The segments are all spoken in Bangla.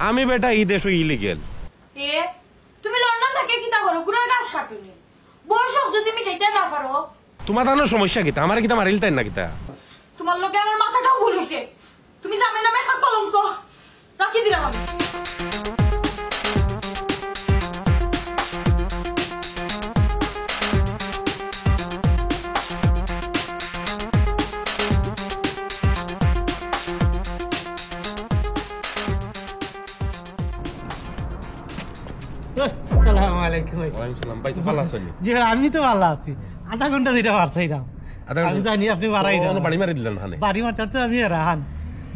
আমি বেটা এই দেশ ইলিগেল। এ তুমি লন্ডন থেকে কিতা করো গুনার গাছ কাটুনি বর্ষক যদি মিটাইতে না পারো তোমার দানোর সমস্যা কিতা আমার কিতা মারিল তাই না কিতা তোমার লগে আমার মাথাটাও ভুল হইছে তুমি যাবে না একটা কলঙ্ক রাখি দিলাম আমি আমি তো ভালো আছি আধা ঘন্টা দিতে পারছাইলাম আমি জানি আপনি বাড়ি মারি দিলেন বাড়ি মারতে আমি রাহান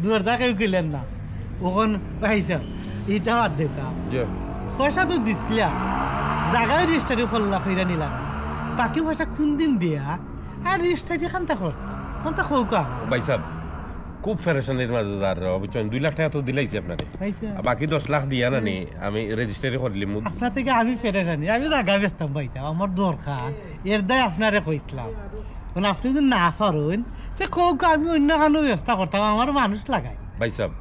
দুয়ার দা কেউ কিনলেন না ওখান পাইছ এইটা বাদ দেখা পয়সা তো দিছিলাম জায়গায় রেজিস্টারি করলা ফিরা নিলাম বাকি পয়সা কোন দিন দিয়া আর রেজিস্টারি খান্তা করতাম কোনটা খৌকা ভাই সাহেব খুব ফেরেশানির মাঝে যার বুঝছেন 2 লাখ টাকা তো দিলাইছি আপনারে বাকি 10 লাখ দিয়া না নি আমি রেজিস্ট্রি করলিম আপনার থেকে আমি ফেরেশানি আমি জায়গা বেচতাম ভাইটা আমার দরকার এর দায় আপনারে কইছিলাম মানে আপনি যদি না পারেন যে কৌকা আমি অন্য কানো ব্যবস্থা করতাম আমার মানুষ লাগাই ভাই সাহেব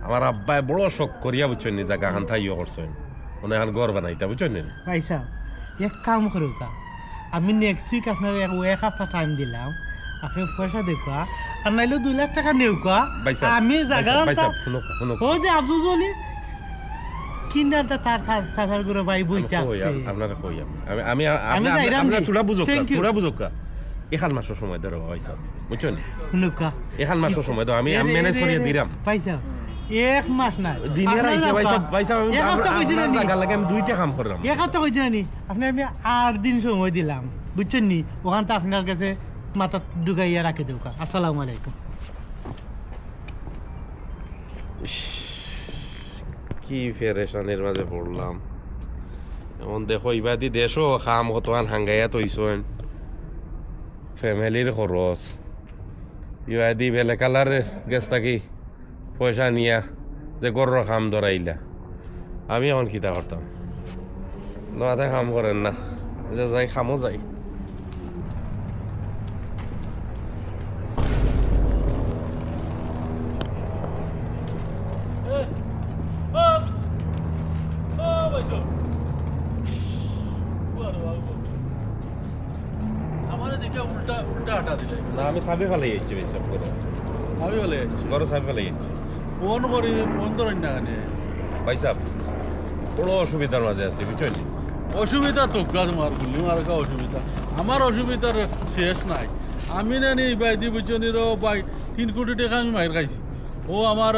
আমার আব্বাই বড় শখ করিয়া বুঝছেন নি জায়গা খান থাইও করছেন মানে এখন ঘর বানাইতা বুঝছেন ভাই সাহেব এক কাম করুকা আমি নেক্সট উইক আপনার এক সপ্তাহ টাইম দিলাম আপনি পয়সা দেখা আর নাইলে 2 লাখ টাকা নেউকা আমি জায়গা ও যে আব্দুল জলি কিনারটা তার সাসার করে ভাই বইটা আপনারা কই আমি আপনারা তোরা বুঝুকা এখান মাসের সময় ধরো ভাই সাহেব বুঝছেন নুকা এখান মাসের সময় তো আমি ম্যানেজ করিয়ে দিলাম ভাই সাহেব এক মাস না দিনের আইতে ভাই সাহেব আমি জায়গা লাগে আমি 2টা কাম করলাম এক হপ্তাহ কইছি নি আপনি আমি 8 দিন সময় দিলাম বুঝছেন নি ওখান তো আপনার কাছে মাথা ঢুকাইয়া রাখে দেউকা আসসালামু আলাইকুম কি ফেরেশানির মাঝে পড়লাম এমন দেখো ইবাদি দেশও খাম কতখান হাঙ্গাইয়া তৈছেন ফ্যামিলির খরচ ইবাদি বেলে কালার গেছ থাকি পয়সা নিয়া যে গরর খাম ধরাইলা আমি এখন কিতা করতাম নয়াতে কাম করেন না যে যাই খামও যাই আমি সাবি ফেলে যাচ্ছি ভাই সব করে আমি ফেলে যাচ্ছি বড় সাবি ফেলে যাচ্ছি ফোন করি ফোন ধরেন না কেন ভাই সাহেব বড় অসুবিধার মাঝে আছি বুঝছেন অসুবিধা তো তোমার বললি আর অসুবিধা আমার অসুবিধার শেষ নাই আমি না নি ভাই দি বুঝছনির ভাই 3 কোটি টাকা আমি মাইর খাইছি ও আমার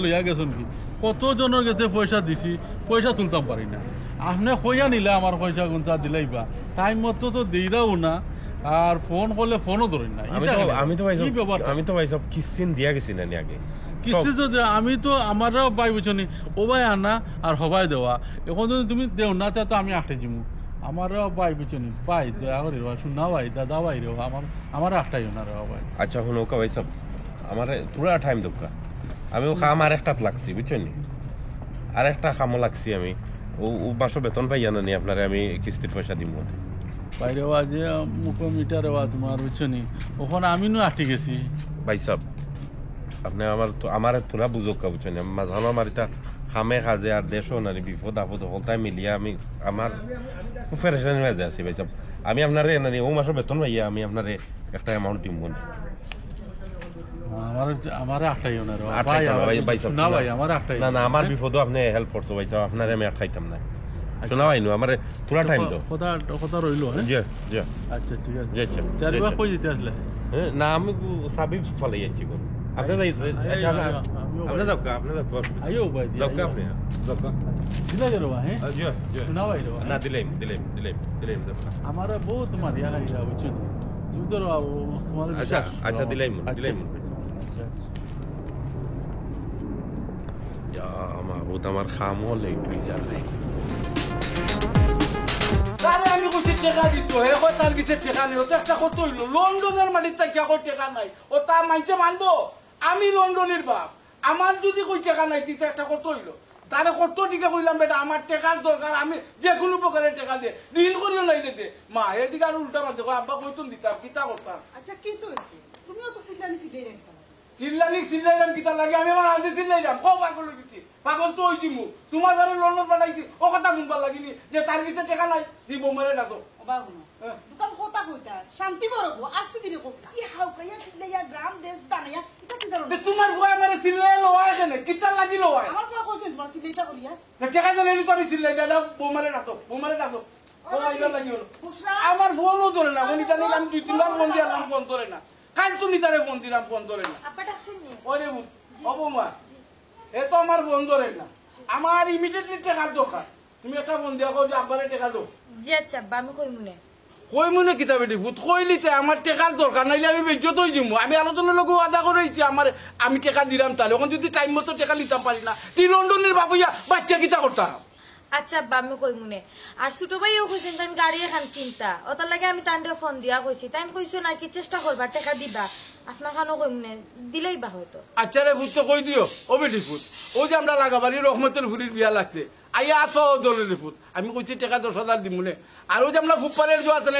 লইয়া গেছেন কি কতজনের কাছে পয়সা দিছি পয়সা তুলতাম পারি না আপনি কইয়া নিলে আমার পয়সা গুনতা দিলাইবা টাইম মতো তো দিইরাও না আর ফোন করলে ফোনও ধরেন না আমি তো ভাই সব কিস্তিন দিয়া গেছি না আগে কিস্তি তো আমি তো আমারও ভাই বুঝনি ও ভাই আনা আর হবাই দেওয়া এখন যদি তুমি দেও না তা তো আমি আটে জিমু আমারও ভাই বুঝনি ভাই দয়া করে শুনা ভাই দাদা ভাই রে আমার আটটাই না রে ভাই আচ্ছা শুনো কা ভাই সব আমার পুরা টাইম দোকা আমি ও খাম আর একটাত লাগছি বুঝছেন আর একটা খামও লাগছি আমি ও মাসও বেতন পাইয়া না নি আপনারে আমি কিস্তির পয়সা দিব বাইরে যে মুখ মিটার তোমার বুঝছনি ওখানে আমি নো আটকে গেছি ভাই সাহেব আপনি আমার তোরা বুঝোক বুঝছেন মাঝানো আমার এটা খামে খাজে আর দেশও না বিপদ আপদ হলতায় মিলিয়ে আমি আমার ফেরেশানির মাঝে আছি ভাই সাহেব আমি আপনারে নানি ও মাসের বেতন পাইয়া আমি আপনারে একটা অ্যামাউন্ট দিব না আমার আটটাই না না ভাই আমার আটটাই না আমার বিপদও আপনি হেল্প করছো ভাই সাহেব আপনারে আমি আটকাইতাম না শোনা ভাই নো আমার পুরা টাইম তো কথা রইল জি জি আচ্ছা ঠিক আছে জি আচ্ছা চারিবার কই দিতে আসলে না আমি সাবি ফলে যাচ্ছি আপনি যাই আচ্ছা আপনি যাও আইও ভাই যাও আপনি যাও দিলা যাও হ্যাঁ জি জি না ভাই না দিলাম আমার বহুত মারিয়া গাইরা বুঝছেন তুমি তো তোমার আচ্ছা আচ্ছা দিলাম ইয়া মাহবুব আমার খাম হলে তুই জানাই আমি কইছি টাকা দিত হে কতাল গিছে টাকা নেই ওটা একটা কত হইল লন্ডনের মাটির টাকা কই টাকা নাই ও তা মাইছে মানবো আমি লন্ডনের বাপ আমার যদি কই টাকা নাই তিতে একটা কত হইল তারে কত টিকা কইলাম বেটা আমার টাকার দরকার আমি যে কোনো প্রকারের টাকা দে ঋণ করিও নাই দে মা এদিকে আর উল্টা বাজে আব্বা কইতুন দিতাম কিতা করতাম আচ্ছা কি তো হইছে তুমিও তো চিল্লানি চিল্লাই রাখতা চিল্লাইলাম কিতা লাগে আমি আমার আগে চিল্লাইলাম কো পাগল হইছি পাগল তো হইছি মু তোমার ঘরে লন্ডন পাঠাইছি ও কথা শুনবার লাগিনি যে তার কাছে টাকা নাই দিব মরে না তো দোকান কথা কইতা শান্তি বড় আস্তে ধীরে কো কি হাউ কাইয়া সিলাইয়া গ্রাম দেশ দানাইয়া এটা কি ধরো তোমার ঘরে মানে চিল্লাই লওয়া কেন কিতা লাগি লওয়া আমার কথা কইছেন তোমার সিলাইটা করিয়া টাকা দিলে তো আমি চিল্লাই দাদা বোমারে না তো ও আইবার লাগি হলো আমার ফোনও ধরে না উনি জানি আমি 2-3 বার ফোন দিলাম ফোন ধরে না কাল তুমি তারে ফোন দিলাম ফোন ধরে না আব্বা ডাকছেন নি ওরে অবমা এ তো আমার ফোন ধরে না আমার ইমিডিয়েটলি টাকার দরকার তুমি একটা ফোন দিয়া কও যে আব্বারে টাকা দাও জি আচ্ছা আব্বা আমি কই মনে কই মনে কিতাবে ভূত কইলিতে আমার টাকার দরকার নাইলে আমি বেজ্জত হই যাবো আমি আলোচনার লোক আদা করেছি আমার আমি টাকা দিলাম তাহলে ওখানে যদি টাইম মতো টাকা নিতাম পারি না তুই লন্ডনের বাবুইয়া বাচ্চা কিতা করতাম আচ্ছা আব্বা আমি কই মনে আর ছোট ভাইও কইছেন তাই গাড়ি এখন কিনতা ওটার লাগে আমি তান্ডে ফোন দিয়া কইছি তাই কইছো না কি চেষ্টা করবা টাকা দিবা আপনার খানো কই মনে দিলেই বা হয়তো আচ্ছা রে ভূত তো কই দিও ও বেটি ভূত ও যে আমরা লাগাবাড়ি রহমতের ফুরির বিয়া লাগছে আইয়া আতো দলের ভূত আমি কইছি টাকা 10,000 দিব মনে আর ও যে আমরা ফুটপালের জোয়া আছেন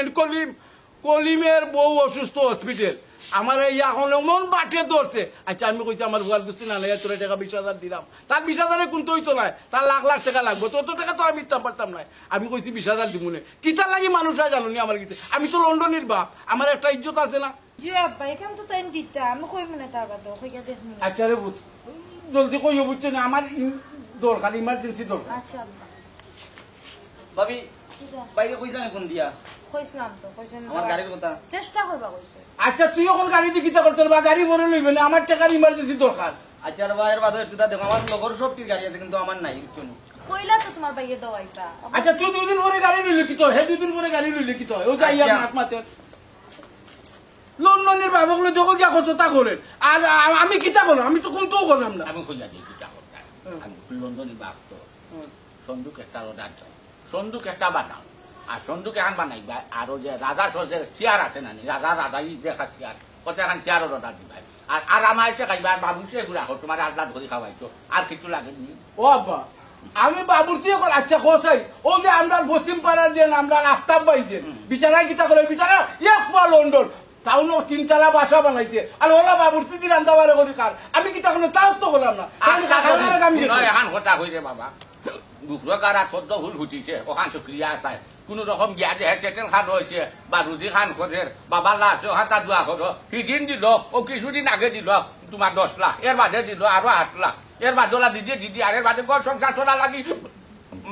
কলিমের বউ অসুস্থ হসপিটাল আমার এই এখন এমন বাটে ধরছে আচ্ছা আমি কইছি আমার ভুয়ার গুস্তি না নাই তোর টাকা 20,000 দিলাম তার 20,000 কোন তো নাই তার লাখ লাখ টাকা লাগবে তত টাকা তো আমি দিতে পারতাম না আমি কইছি 20,000 দিব মনে কিতা লাগি মানুষরা জানুনি আমার কাছে আমি তো লন্ডনের বাপ আমার একটা ইজ্জত আছে না জি আব্বা এখান তো তাই দিতা আমি কই মনে তা বাদ কইয়া দেখনি আচ্ছা রে ভূত জলদি কইও বুঝছেন আমার দরকার ইমার্জেন্সি দরকার আচ্ছা আব্বা ভাবি কি যা বাইকে কইছা ফোন দিয়া কইছিলাম তো কইছেন আমার গাড়ির কথা চেষ্টা করবা কইছে আচ্ছা তুই এখন গাড়ি দিয়ে কিতা করতে পারবা গাড়ি ভরে লইবে না আমার টাকার ইমার্জেন্সি দরকার আচ্ছা আর ভাইয়ের বাদে একটু দেখো আমার লগর সব কি গাড়ি আছে কিন্তু আমার নাই কিছু নেই কইলা তো তোমার ভাইয়ে দওয়াইতা আচ্ছা তুই 2 দিন পরে গাড়ি লইলে কি তো হে 2 দিন পরে গাড়ি লইলে কি তো ও যাইয়া আচ্ছা। মাত মাতে লন্ডনের বাবুগুলো দেখো কি কত তা করে আর আমি কিতা করলাম আমি তো কোন তো করলাম না আমি খুঁজা দিই কিটা করতাম আমি লন্ডনে বাঁচতো সন্দুক একটা অর্ডার দাও সন্দুক একটা বানাও আর সন্দুকে আন বানাইবা আর যে রাজা সজের চেয়ার আছে না রাজা দেখা চেয়ার কত এখন চেয়ারের অর্ডার দিবা আর আমার এসে খাইবা আর বাবু সে ঘুরা তোমার আল্লাহ ধরে খাওয়াইছো আর কিছু লাগেনি ও আব্বা আমি বাবুর্চি এখন আচ্ছা কোসাই ও যে আমরা পশ্চিম পাড়ার যে আমরা রাস্তা পাইছে বিচারা কিতা করে বিচারা ইয়া লন্ডন তাও 3 তলা বাসা বানাইছে আর ওলা বাবুর্চি দিন রান্দাবারে করি কার আমি কিতা কোনো তাও তো করলাম না আমি এখন কথা হইছে বাবা দুপুর গাড়া সদ্য হুল ফুটিছে ওখান শুক্রিয়া পায় কোন রকম গিয়া যে চেটেল খান রয়েছে বা রুজি খান খোঁজের বাবা লাশ ওখান তা দোয়া করো সিদিন দিল ও কিছুদিন আগে দিল তোমার 10 লাখ এর বাদে দিল আরো 8 লাখ এর বাদলা দিদি আর এর বাদে ঘর সংসার চলা লাগি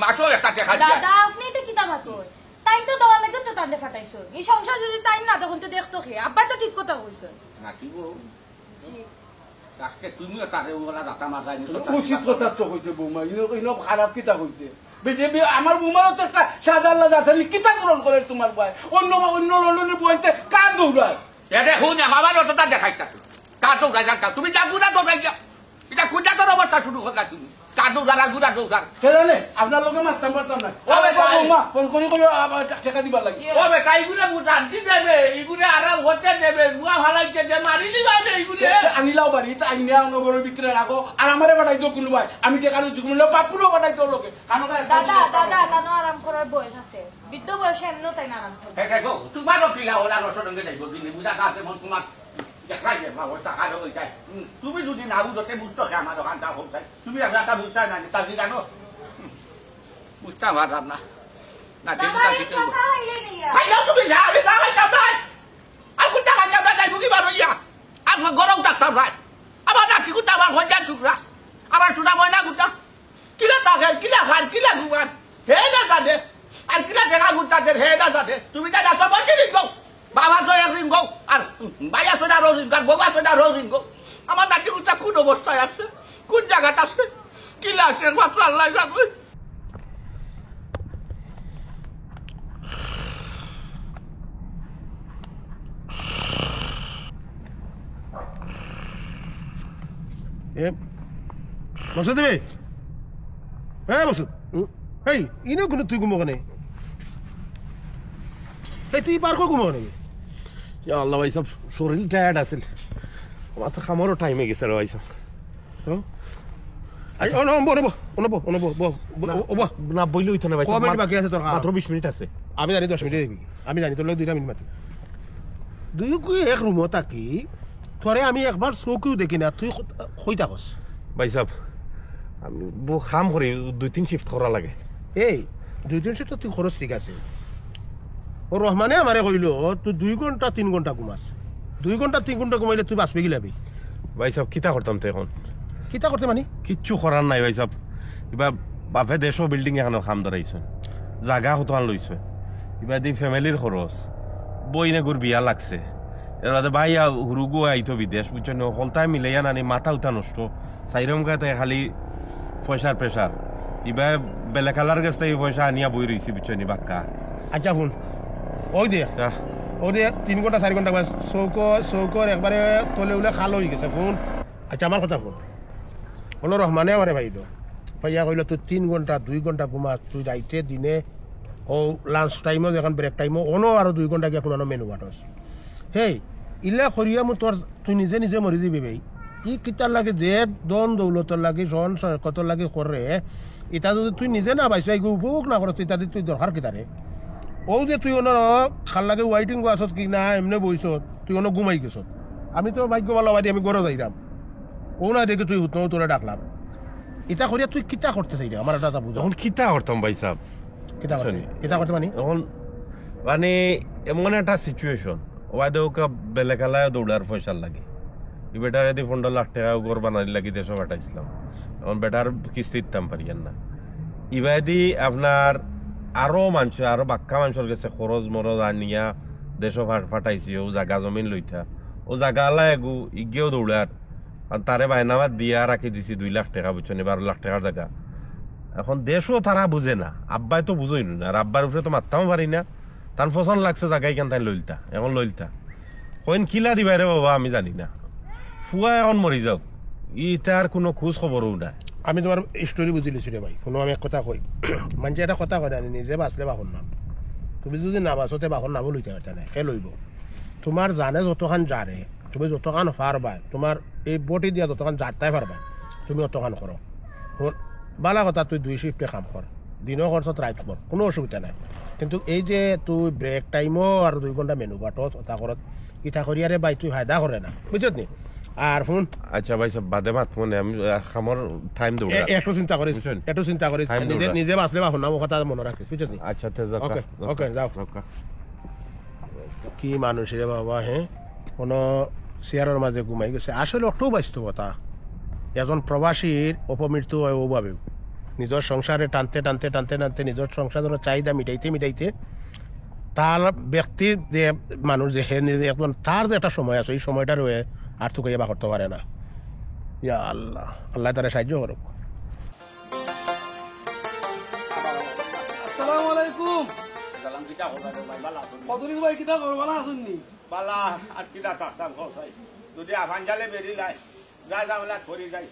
মাসও একটা টাকা দাদা আপনি তো কিতা ভাতর তাই তো দেওয়ার লাগে তো তান্ডে ফাটাইছো এই সংসার যদি তাই না তখন তো দেখতো কি আব্বা তো ঠিক কথা কইছো নাকি জি আজকে তুমিও তারে ওলা দাতা মারাই উচিত কথা তো কইছে বৌমা ইনো খারাপ কিতা কইছে আমার বৌমারও তো একটা সাদা আল্লাহ আছে কিতা গ্রহণ করে তোমার ভাই অন্য লন্ডনের বইতে কার দৌড়ায় এটা শুনে আমার অতটা দেখাইতা কার দৌড়াই জানতা তুমি যা গুড়া দৌড়াই যা এটা কুজা তোর অবস্থা শুরু করলা তুমি কার দৌড়া গুড়া দৌড়া সেখানে আপনার লোকে মারতাম পারতাম না ও বৌমা ফোন করে টাকা দিবার লাগে ও বেটা এইগুলো বুঝান্তি দেবে এইগুলো আরাম হতে দেবে বুয়া ভালাইতে দে মারি দিবাবে এইগুলো আনিলাও বাড়ি আইনা নগরের ভিতরে রাখো আর আমারে বাড়াই দিও কোনো ভাই আমি টাকা জুকুমিল পাপুরও বাড়াই দিও লোকে দাদা তানো আরাম করার বয়স আছে বৃদ্ধ বয়সে এমনও তাই না আরাম করবে এটা গো তোমারও পিলা ওলা রসরঙ্গে যাইব কিন্তু বুঝা কাছে তোমার দেখাই যে অবস্থা খারাপ হয়ে যায় তুমি যদি না বুঝতে বুঝতো আমার দোকানটা হোক তুমি একটা বুঝতে না তাই জানো বুঝতে পারলাম না না দাদা এই কথা হইলে নিয়া খাইলাম তুমি যা আমি যা খাইতাম তাই আর কুটা খাইতাম না যাইব কি বারো ইয়া আর গরম থাকতাম ভাই আবার নাকি কুটা আমার হইয়া টুকরা আবার শোনা বই না কুটা কিলা থাকে কিলা খান কিলা ঘুমান হে না জানে আর কিলা দেখা ঘুরতে হে না জানে তুমি যা যাচ্ছ বলছি রিঙ্গো বাবা তো এক রিঙ্গো আর ভাইয়া সোনা রোজ রিঙ্গো বাবা সোনা রোজ রিঙ্গো আমার নাকি কুটা কোন অবস্থায় আছে কোন জায়গাটা আছে কিলা আছে মাত্র আল্লাহ জানে মসুদ মসুদ এই ইনো কোনো তুই ঘুমো কেনে এই তুই পার্কও ঘুমো নাকি আল্লাহ ভাই সব শরীর টায়ার্ড আছিল আমার তো খামারও টাইম হয়ে গেছে রে ভাই সব না বইলে হইতো না ভাই বাকি আছে তোর মাত্র 20 মিনিট আছে আমি জানি 10 মিনিট দেখবি আমি জানি তোর 2 মিনিট মাত্র দুই এক রুমও থাকি তোরে আমি একবার চৌকিও দেখি না তুই কই থাকস ভাই সাহেব আমি বহু কাম করি 2-3 শিফট করা লাগে এই 2-3 শিফট তুই খরচ ঠিক আছে ও রহমানে আমারে কইল তুই 2 ঘন্টা 3 ঘন্টা ঘুমাস 2 ঘন্টা 3 ঘন্টা ঘুমাইলে তুই বাঁচবে গিলাবি ভাই সাহেব কিতা করতাম তো এখন কিতা করতে মানে কিচ্ছু করার নাই ভাই সাহেব এবার বাপে দেশও বিল্ডিং এখানে কাম ধরাইছে জাগা হতান লইছে এবার দি ফ্যামিলির খরচ বইনে গুর বিয়া লাগছে এর বাদে ভাই হুরুগু আইতো বিদেশ বুঝছেন হলতায় মিলাইয়া নানি মাথা উঠা নষ্ট সাইরম গাতে খালি পয়সার প্রেশার এবার বেলেকালার গেছে এই পয়সা আনিয়া বই রইছি বুঝছেন বাক্কা আচ্ছা শুন ওই দে 3 ঘন্টা 4 ঘন্টা বাস চৌকর একবারে তলে উলে খাল হয়ে গেছে ফোন আচ্ছা আমার কথা ফোন হলো রহমানে আমারে ভাইল ভাইয়া কইল তুই 3 ঘন্টা 2 ঘন্টা ঘুমাস তুই রাইতে দিনে ও লাঞ্চ টাইমও যখন ব্রেক টাইমও অনো আরো 2 ঘন্টা গিয়ে কোনো মেনু বাটস হেই ইলা করিয়া মো তোর তুই নিজে নিজে মরি দিবি ভাই ই কিতার লাগে যে দন দৌলতর লাগে সন কত লাগে করে এটা যদি তুই নিজে না পাইছ উপভোগ না করস ইত্যাদি তুই দরকার কিতারে ও যে তুই ওনার খাল লাগে ওয়াইটিং আসত কি না এমনি বইছ তুই ওনো ঘুমাই গেছ আমি তো ভাগ্য ভালো বাড়ি আমি গড়ে যাইলাম ও না দেখে তুই তোরে ডাকলাম এটা করিয়া তুই কিতা করতে চাই আমার এটা বুঝো এখন কিতা করতাম ভাই সাহেব কিতা করতে মানে এখন মানে এমন একটা সিচুয়েশন ওয়াদে ওকে বেলেকালায় দৌড়ার পয়সা লাগে এই বেটার যদি 15 লাখ টাকা ঘর বানাই লাগি দেশে পাঠাইছিলাম এখন বেটার কিস্তি দিতাম পারিয়ান না ইবাদি আপনার আরো মানুষ আরো বাক্কা মানুষের কাছে খরচ মরজ আনিয়া দেশও পাঠাইছি ও জাগা জমিন লইতা ও জাগা আল্লাহ এগু ইগেও দৌড়ার আর তারে বাইনামাত দিয়া রাখি দিছি 2 লাখ টাকা বুঝছেন 12 লাখ টাকার জায়গা এখন দেশও তারা বুঝে না আব্বাই তো বুঝই না আর আব্বার উপরে তো মারতাম পারি না তার পছন্দ লাগছে জায়গায় কেন তাই লইলতা এখন লইলতা কইন কিলা দিবাই রে বাবা আমি জানি না ফুয়া এখন মরি যাও ইটার কোনো খোঁজ খবরও নাই আমি তোমার স্টোরি বুঝি লিছি রে ভাই কোনো আমি এক কথা কই মানুষে এটা কথা কয় জানি নিজে বাঁচলে বাহর নাম তুমি যদি না বাঁচতে বাহর নামও লইতে পারতে না সে লইব তোমার জানে যতখান জারে তুমি যতখান পারবা তোমার এই বটি দিয়া যতখান জারতাই পারবা তুমি অতখান করো বালা কথা তুই 2 শিফটে কাম কর দিনও খরচত রাইত কর কোনো অসুবিধা নাই কিন্তু এই যে তুই ব্রেক টাইমও আর 2 ঘন্টা মেনু বাটত ওটা করত ইটা করিয়ারে ভাই তুই ফায়দা করে না বুঝছত নি আর ফোন আচ্ছা ভাই সব বাদে মাত ফোনে আমি খামর টাইম দেব একটু চিন্তা করিস নিজে বাঁচলে বাহর নাম কথা মনে রাখিস বুঝছত নি আচ্ছা তে যাও ওকে যাও কি মানুষ রে বাবা হ্যাঁ কোনো চেয়ারের মাঝে ঘুমাই গেছে আসলে অটোও বাস্তবতা এখন প্রবাসীর অপমৃত্যু হয় ওভাবে নিজের সংসারে টানতে টানতে টানতে টানতে নিজের সংসারের চাহিদা মিটাইতে তার ব্যক্তির যে মানুষ যে হে নিজে এখন তার যে একটা সময় আছে এই সময়টা রয়ে আর তো কইয়া বা করতে পারে না ইয়া আল্লাহ আল্লাহ তারা সাহায্য করুক আসসালামু আলাইকুম কদরিস ভাই কিতা করবা না শুননি বালা আর কিলা টাকতাম খোসাই যদি আফান জালে বেরি লাই যা যাওলা ধরি যাই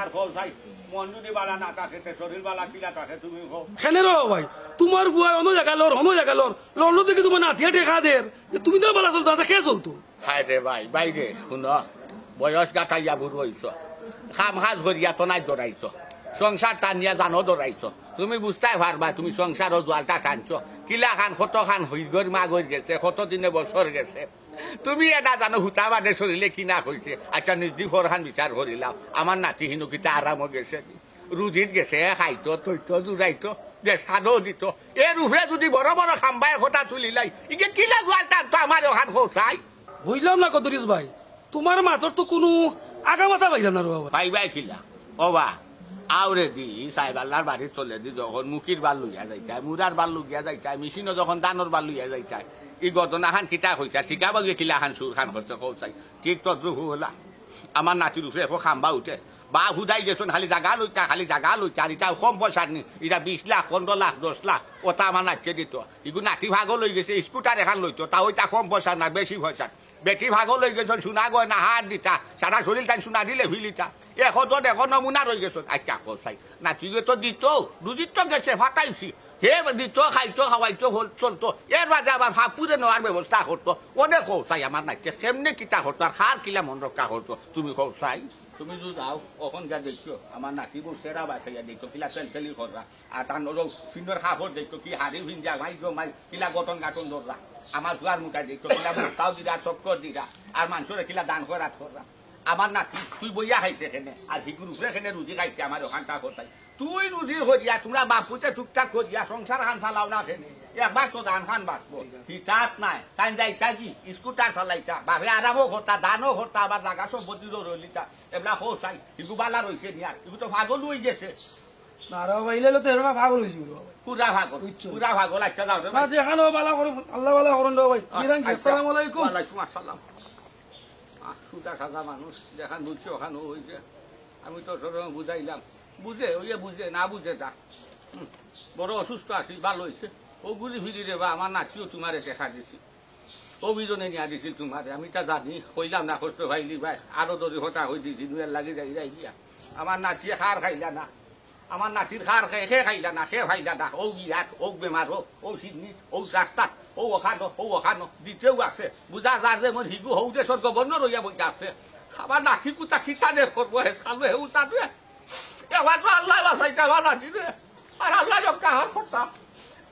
আর খোসাই মন যদি বালা না থাকে শরীর বালা কিলা থাকে তুমি খো খেলে রো ভাই তোমার বুয়াই অন্য জায়গা লর লন্ড থেকে তোমার নাথিয়া টেকা দের তুমি তো বালা চলতো কে চলতো হায় রে ভাই বাইরে শুন বয়স গাটাইয়া বুড়ো হইছ খাম হাজ করিয়া তো নাই দৌড়াইছ সংসার টানিয়া জানো দৌড়াইছ তুমি বুঝতেই পারবা তুমি সংসারও জোয়ালটা টানছ কিলা খান কত খান হইগর মাগর গেছে কত দিনে বছর গেছে তুমি এটা জানো হুতা বাদে চলিলে কিনা হয়েছে আচ্ছা নির্দিক খান বিচার করিলাম আমার নাতি হিনু কিতা আরাম গেছে রুজিত গেছে খাইতো তৈতো জুড়াইতো দেশাদও দিত এর উপরে যদি বড় বড় খাম্বাই কথা তুলিলাই ইকে কিলা জোয়াল টানতো আমার ওখান খোসাই বুঝলাম না কদরিস ভাই তোমার মাতর তো কোনো আগা মাথা পাইলাম না বাবা পাইবাই কিলা ওবা আউরে দি সাহেবাল্লার বাড়ি চলে দি যখন মুখির বার লইয়া যাইতাই মুরার বার লইয়া যাইতাই মেশিনও যখন দানোর বার লইয়া যাইতাই এই ঘটনা খান কিতা হয়েছে শিকাব গিয়ে কিলা খান সুর খান করছে কৌচাই ঠিক তদ্রুপ হলা আমার নাতির উপরে এখন খাম্বা উঠে বা হুদাই গেছুন খালি জাগা লইতা আর এটা কম পয়সার নি এটা 20 লাখ 15 লাখ 10 লাখ ওটা আমার নাচে দিত এগুলো নাতি ভাগও লই গেছে স্কুটার এখন লইতো তা ওইটা কম পয়সা না বেশি পয়সা বেটি ভাগও লই গেছেন সোনা গয়না হাত দিতা সারা শরীর তাই সোনা দিলে ভিলিতা এখন নমুনা রয়ে গেছ আচ্ছা কোথায় নাতি তো দিত দুদিত গেছে ফাটাইছি হে দিত খাইতো খাওয়াইতো চলতো এর মাঝে আবার ফাপুরে নেওয়ার ব্যবস্থা করতো অনেক খোসাই আমার নাচছে সেমনি কিতা করতো আর খার কিলা মন রক্ষা করতো তুমি খোসাই তুমি যদি যাও ওখান যা দেখছো আমার নাতি বউ সেরা বাসাইয়া দেখো কিলা পেলপেলি কররা আর তার সুন্দর কাপড় দেখো কি হাড়ি ভিঞ্জা ভাই মাই কিলা গঠন গাঠন ধররা আমার ফুয়ার মুখায় দেখো কিলা মুখটাও দিরা চক্কর দিরা আর মানুষের কিলা দান করা কররা আমার নাতি তুই বইয়া খাইতে এখানে আর হিগুর উপরে এখানে রুজি খাইতে আমার ওখানটা কোথায় তুই রুজি করিয়া তোমরা বাপুতে টুকটাক করিয়া সংসার খান চালাও না এখানে একবার তো ধান খান বাঁচবো শীতাত নাই তাই যাইতা কি স্কুটার চালাইতা বাপে আরামও করতা দানও করতা আবার জাগা সম্পত্তিরও রইলিতা এগুলা হোসাই হিগু বালা রয়েছে নিয়ার হিগু তো ভাগল হয়ে গেছে নারা বাইলে তো এরবা ভাগল হইছি পুরা ভাগল পুরা ভাগল আচ্ছা যাও রে না যেখানে বালা করো আল্লাহ বালা করুন দাও ভাই আসসালামু আলাইকুম ওয়ালাইকুম আসসালাম সুতা সাজা মানুষ যেখান বুঝছে ওখানে হয়েছে আমি তো সব বুঝাইলাম বুঝে ওই বুঝে না বুঝে তা বড় অসুস্থ আছি ভালো হয়েছে ও ঘুরি ফিরি রে বা আমার নাচিও তোমারে দেখা দিছি ও বিজনে নিয়ে দিছি তোমারে আমি তা জানি কইলাম না কষ্ট ভাইলি ভাই আরো দরি হতা হয়ে দিছি নুয়ের লাগে যাই যাই গিয়া আমার নাচি খার খাইলা না আমার নাতির খার খাই খে খাইলা না খে খাইলা না ও গিয়াত ও বেমার ও সিডনিত ও রাস্তাত ও ওখানো দ্বিতীয় আছে বুঝা যা যে মোর হিগু হৌ দেশত গভর্নর হইয়া বইয়া আছে আমার নাতি কুতা খিতা দে করবো হে সালবে হে উতাতে এবার তো আল্লাহ বাসাইতে আমার নাতি রে আর আল্লাহ রক্ষা হার করতাম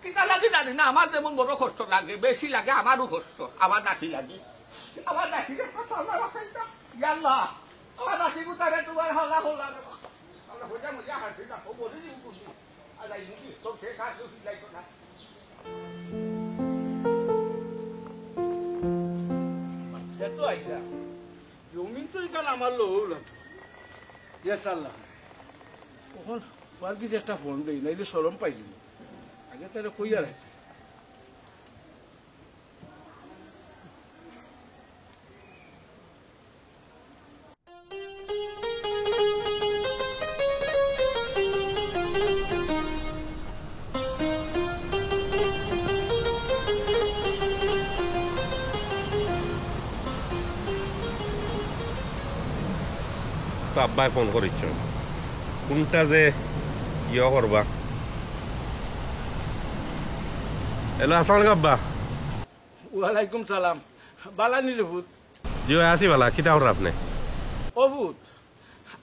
কিতা লাগে জানি না আমার যেমন বড় কষ্ট লাগে বেশি লাগে আমারও কষ্ট আমার নাতি লাগে আমার নাতি রে কত আল্লাহ বাসাইতা ইয়াল্লাহ আমার নাতি কুতারে তোমার হলা হলা আমরা হইয়া মজা হাসি না ও বলি উঠি আর এই মুখি সব শেষ আর কিছু লাইতো না এত আইলা জমিন তো এখানে আমার লোক ইয়েস আল্লাহ তখন ওর কিছু একটা ফোন দেই নাইলে সরম পাই দিব আগে তাহলে কইয়া রাখ তো আব্বাই ফোন করিচ্ছ কোনটা যে ইয়ে করবা হ্যালো আসসালাম আলাইকুম আব্বা ওয়ালাইকুম সালাম বালানি রে ভূত জি আসি বালা কিতা কর আপনি ও ভূত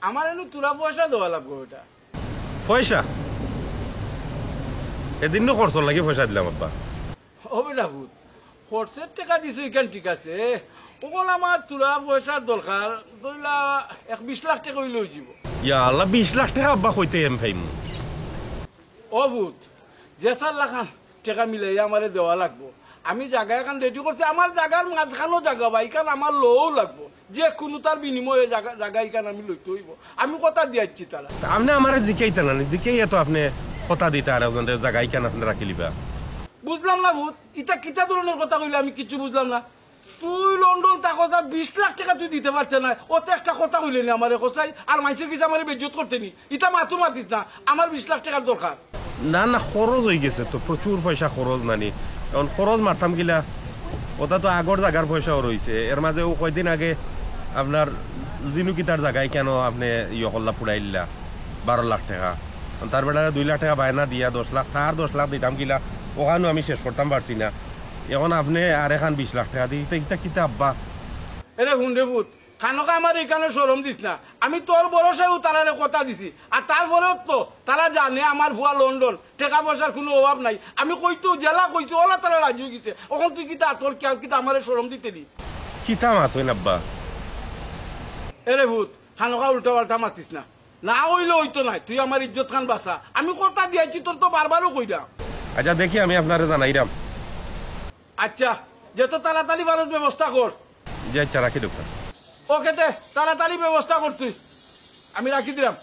আমার এনে তোরা পয়সা দেওয়া লাগবে ওটা পয়সা এদিন নো খরচ লাগি পয়সা দিলাম আব্বা ও বেটা ভূত খরচের টাকা দিছো এখান ঠিক আছে ওখান আমার তোরা পয়সার দরকার ধরলা 20 লাখ টাকা হইলে হয়ে যাব ইয়া আল্লাহ 20 লাখ টাকা আব্বা কইতে এম ফাইমু ও ভূত যে 4 লাখ টাকা মিলাই আমারে দেওয়া লাগবো আমি জায়গা এখন রেডি করছি আমার জায়গার মাঝখানেও জায়গা ভাই কারণ আমার লোও লাগবো যে কোনো তার বিনিময়ে জায়গা এখানে আমি লইতে হইব আমি কথা দিয়াচ্ছি তারা আপনি আমার জিকাইতে না জিকাইয়া তো আপনি কথা দিতে আর একজনের জায়গায় কেন আপনি রাখি লিবা বুঝলাম না ভূত ইটা কিতা ধরনের কথা কইলে আমি কিছু বুঝলাম না তুই লন্ডন থাকো 20 লাখ টাকা তুই দিতে পারছে না ও তো একটা কথা কইলে নি আমার কোথায় আর মানুষের কিছু আমার বেজ্জত করতে নি এটা মাতুর মাতিস না আমার 20 লাখ টাকার দরকার না না খরচ হয়ে গেছে তো প্রচুর পয়সা খরচ নানি এখন খরচ মারতাম গিলা ওটা তো আগর জায়গার পয়সাও রয়েছে এর মাঝে ও কয়দিন আগে আপনার জিনুকিতার জায়গায় কেন আপনি ইয়ে করলা পুড়াইলা 12 লাখ টাকা তার বেড়া 2 লাখ টাকা বায়না দিয়া 10 লাখ তার 10 লাখ দিতাম গিলা ওখানেও আমি শেষ করতাম পারছি না এখন আপনি আর এখন 20 লাখ টাকা দিই এটা কিতা আব্বা এরে হুন্ডে ভূত খানকা আমার এখানে সরম দিস না আমি তোর ভরসায় তারা কথা দিছি আর তারপরেও তো তারা জানে আমার ভুয়া লন্ডন টাকা পয়সার কোনো অভাব নাই আমি কইতো জেলা কইছি ওলা তারা রাজি হয়ে গেছে ওখান তুই কিতা তোর খেয়াল কিতা আমার সরম দিতে দি কিতা মাতই না আব্বা এরে ভূত খানকা উল্টা পাল্টা মাতিস না না হইলে হইতো নাই তুই আমার ইজ্জত খান বাসা আমি কথা দিয়েছি তোর তো বারবারও কইরা আচ্ছা দেখি আমি আপনারে জানাইরাম আচ্ছা যত তাড়াতাড়ি মানুষ ব্যবস্থা কর যে আচ্ছা রাখি দোকান ওকে তে তাড়াতাড়ি ব্যবস্থা কর তুই আমি রাখি দিলাম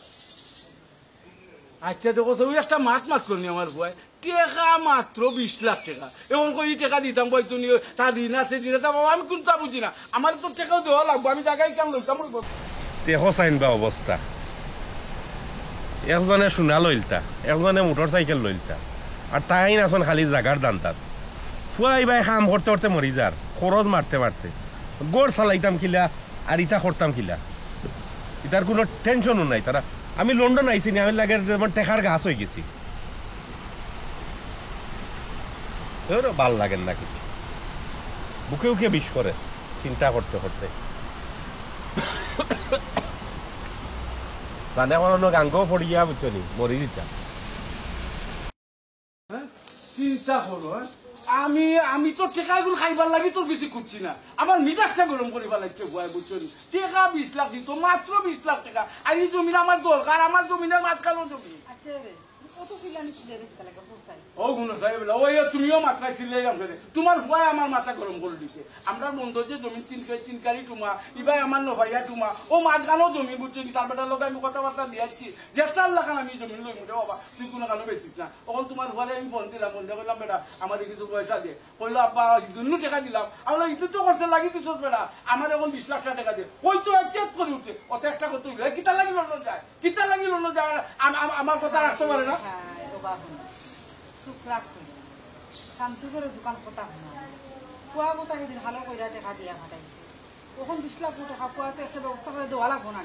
আচ্ছা দেখো ওই একটা মাত করনি আমার ভয় টেকা মাত্র 20 লাখ টাকা এমন কই টাকা দিতাম বই তুমি তার ঋণ আছে ঋণ আছে আমি কোনটা বুঝি না আমার তো টাকাও দেওয়া লাগবো আমি জায়গায় কেমন লইতাম তেহ চাইন বা অবস্থা একজনে সোনা লইলতা একজনে মোটর সাইকেল লইলতা আর তাই নাচন খালি জাগার দান তাত ফুয়াই বাই কাম করতে করতে মরি যার খরচ মারতে মারতে গোড় চালাইতাম কিলা আর ইটা করতাম কিলা ইটার কোনো টেনশনও নাই তারা আমি লন্ডন আইসি নি আমি লাগে টেকার গাছ হয়ে গেছি ভাল লাগেন না কিছু বুকে উকে বিষ করে চিন্তা করতে করতে মানে কোনো গাঙ্গও পড়িয়া বুঝছো নি মরি দিতা চিন্তা করো আমি তো টেকাগুলো খাইবার লাগি তোর বেশি করছি না আমার মিজাজটা গরম করিবার লাগছে ভয় বুঝছো নি টেকা 20 লাখ দিত মাত্র 20 লাখ টাকা আর এই জমিন আমার দরকার আমার জমিনের মাঝখানেও জমি আচ্ছা রে কত সিলানি সিলে দেখতে লাগে পৌঁছাই ও গুণ সাহেব ওই তুমিও মাথায় সিলে গেলে তোমার ভয় আমার মাথা গরম করে দিছে আমরা মন্দ যে জমি 3 কারি টুমা ইবাই আমার নভাইয়া টুমা ও মাঝখানেও জমি বুঝছো কি তার বেটার লোক আমি কথাবার্তা দিয়েছি যে 4 লাখ আমি জমি লই মুঠে বাবা তুই কোনো কারণে বেশিস না তখন তোমার ঘরে আমি ফোন দিলাম বন্ধ করলাম বেটা আমাদের কিছু পয়সা দিয়ে কইলো আব্বা দুনু টাকা দিলাম আমরা ইদু তো করতে লাগি দিছ বেটা আমার এখন 20 লাখ টাকা দিয়ে কই তো চেক করে উঠে অত একটা কত হইলো কিতা লাগিল না যায় কিতা লাগিল না যায় আমার কথা রাখতে পারে না চুপ রাখ শান্তি করে দোকান কথা শোনা ফুয়া গোটা সেদিন ভালো করে টাকা দিয়া ফাটাইছে তখন 20 লাখ টাকা ফুয়াতে একটা ব্যবস্থা করে দেওয়া লাগবো না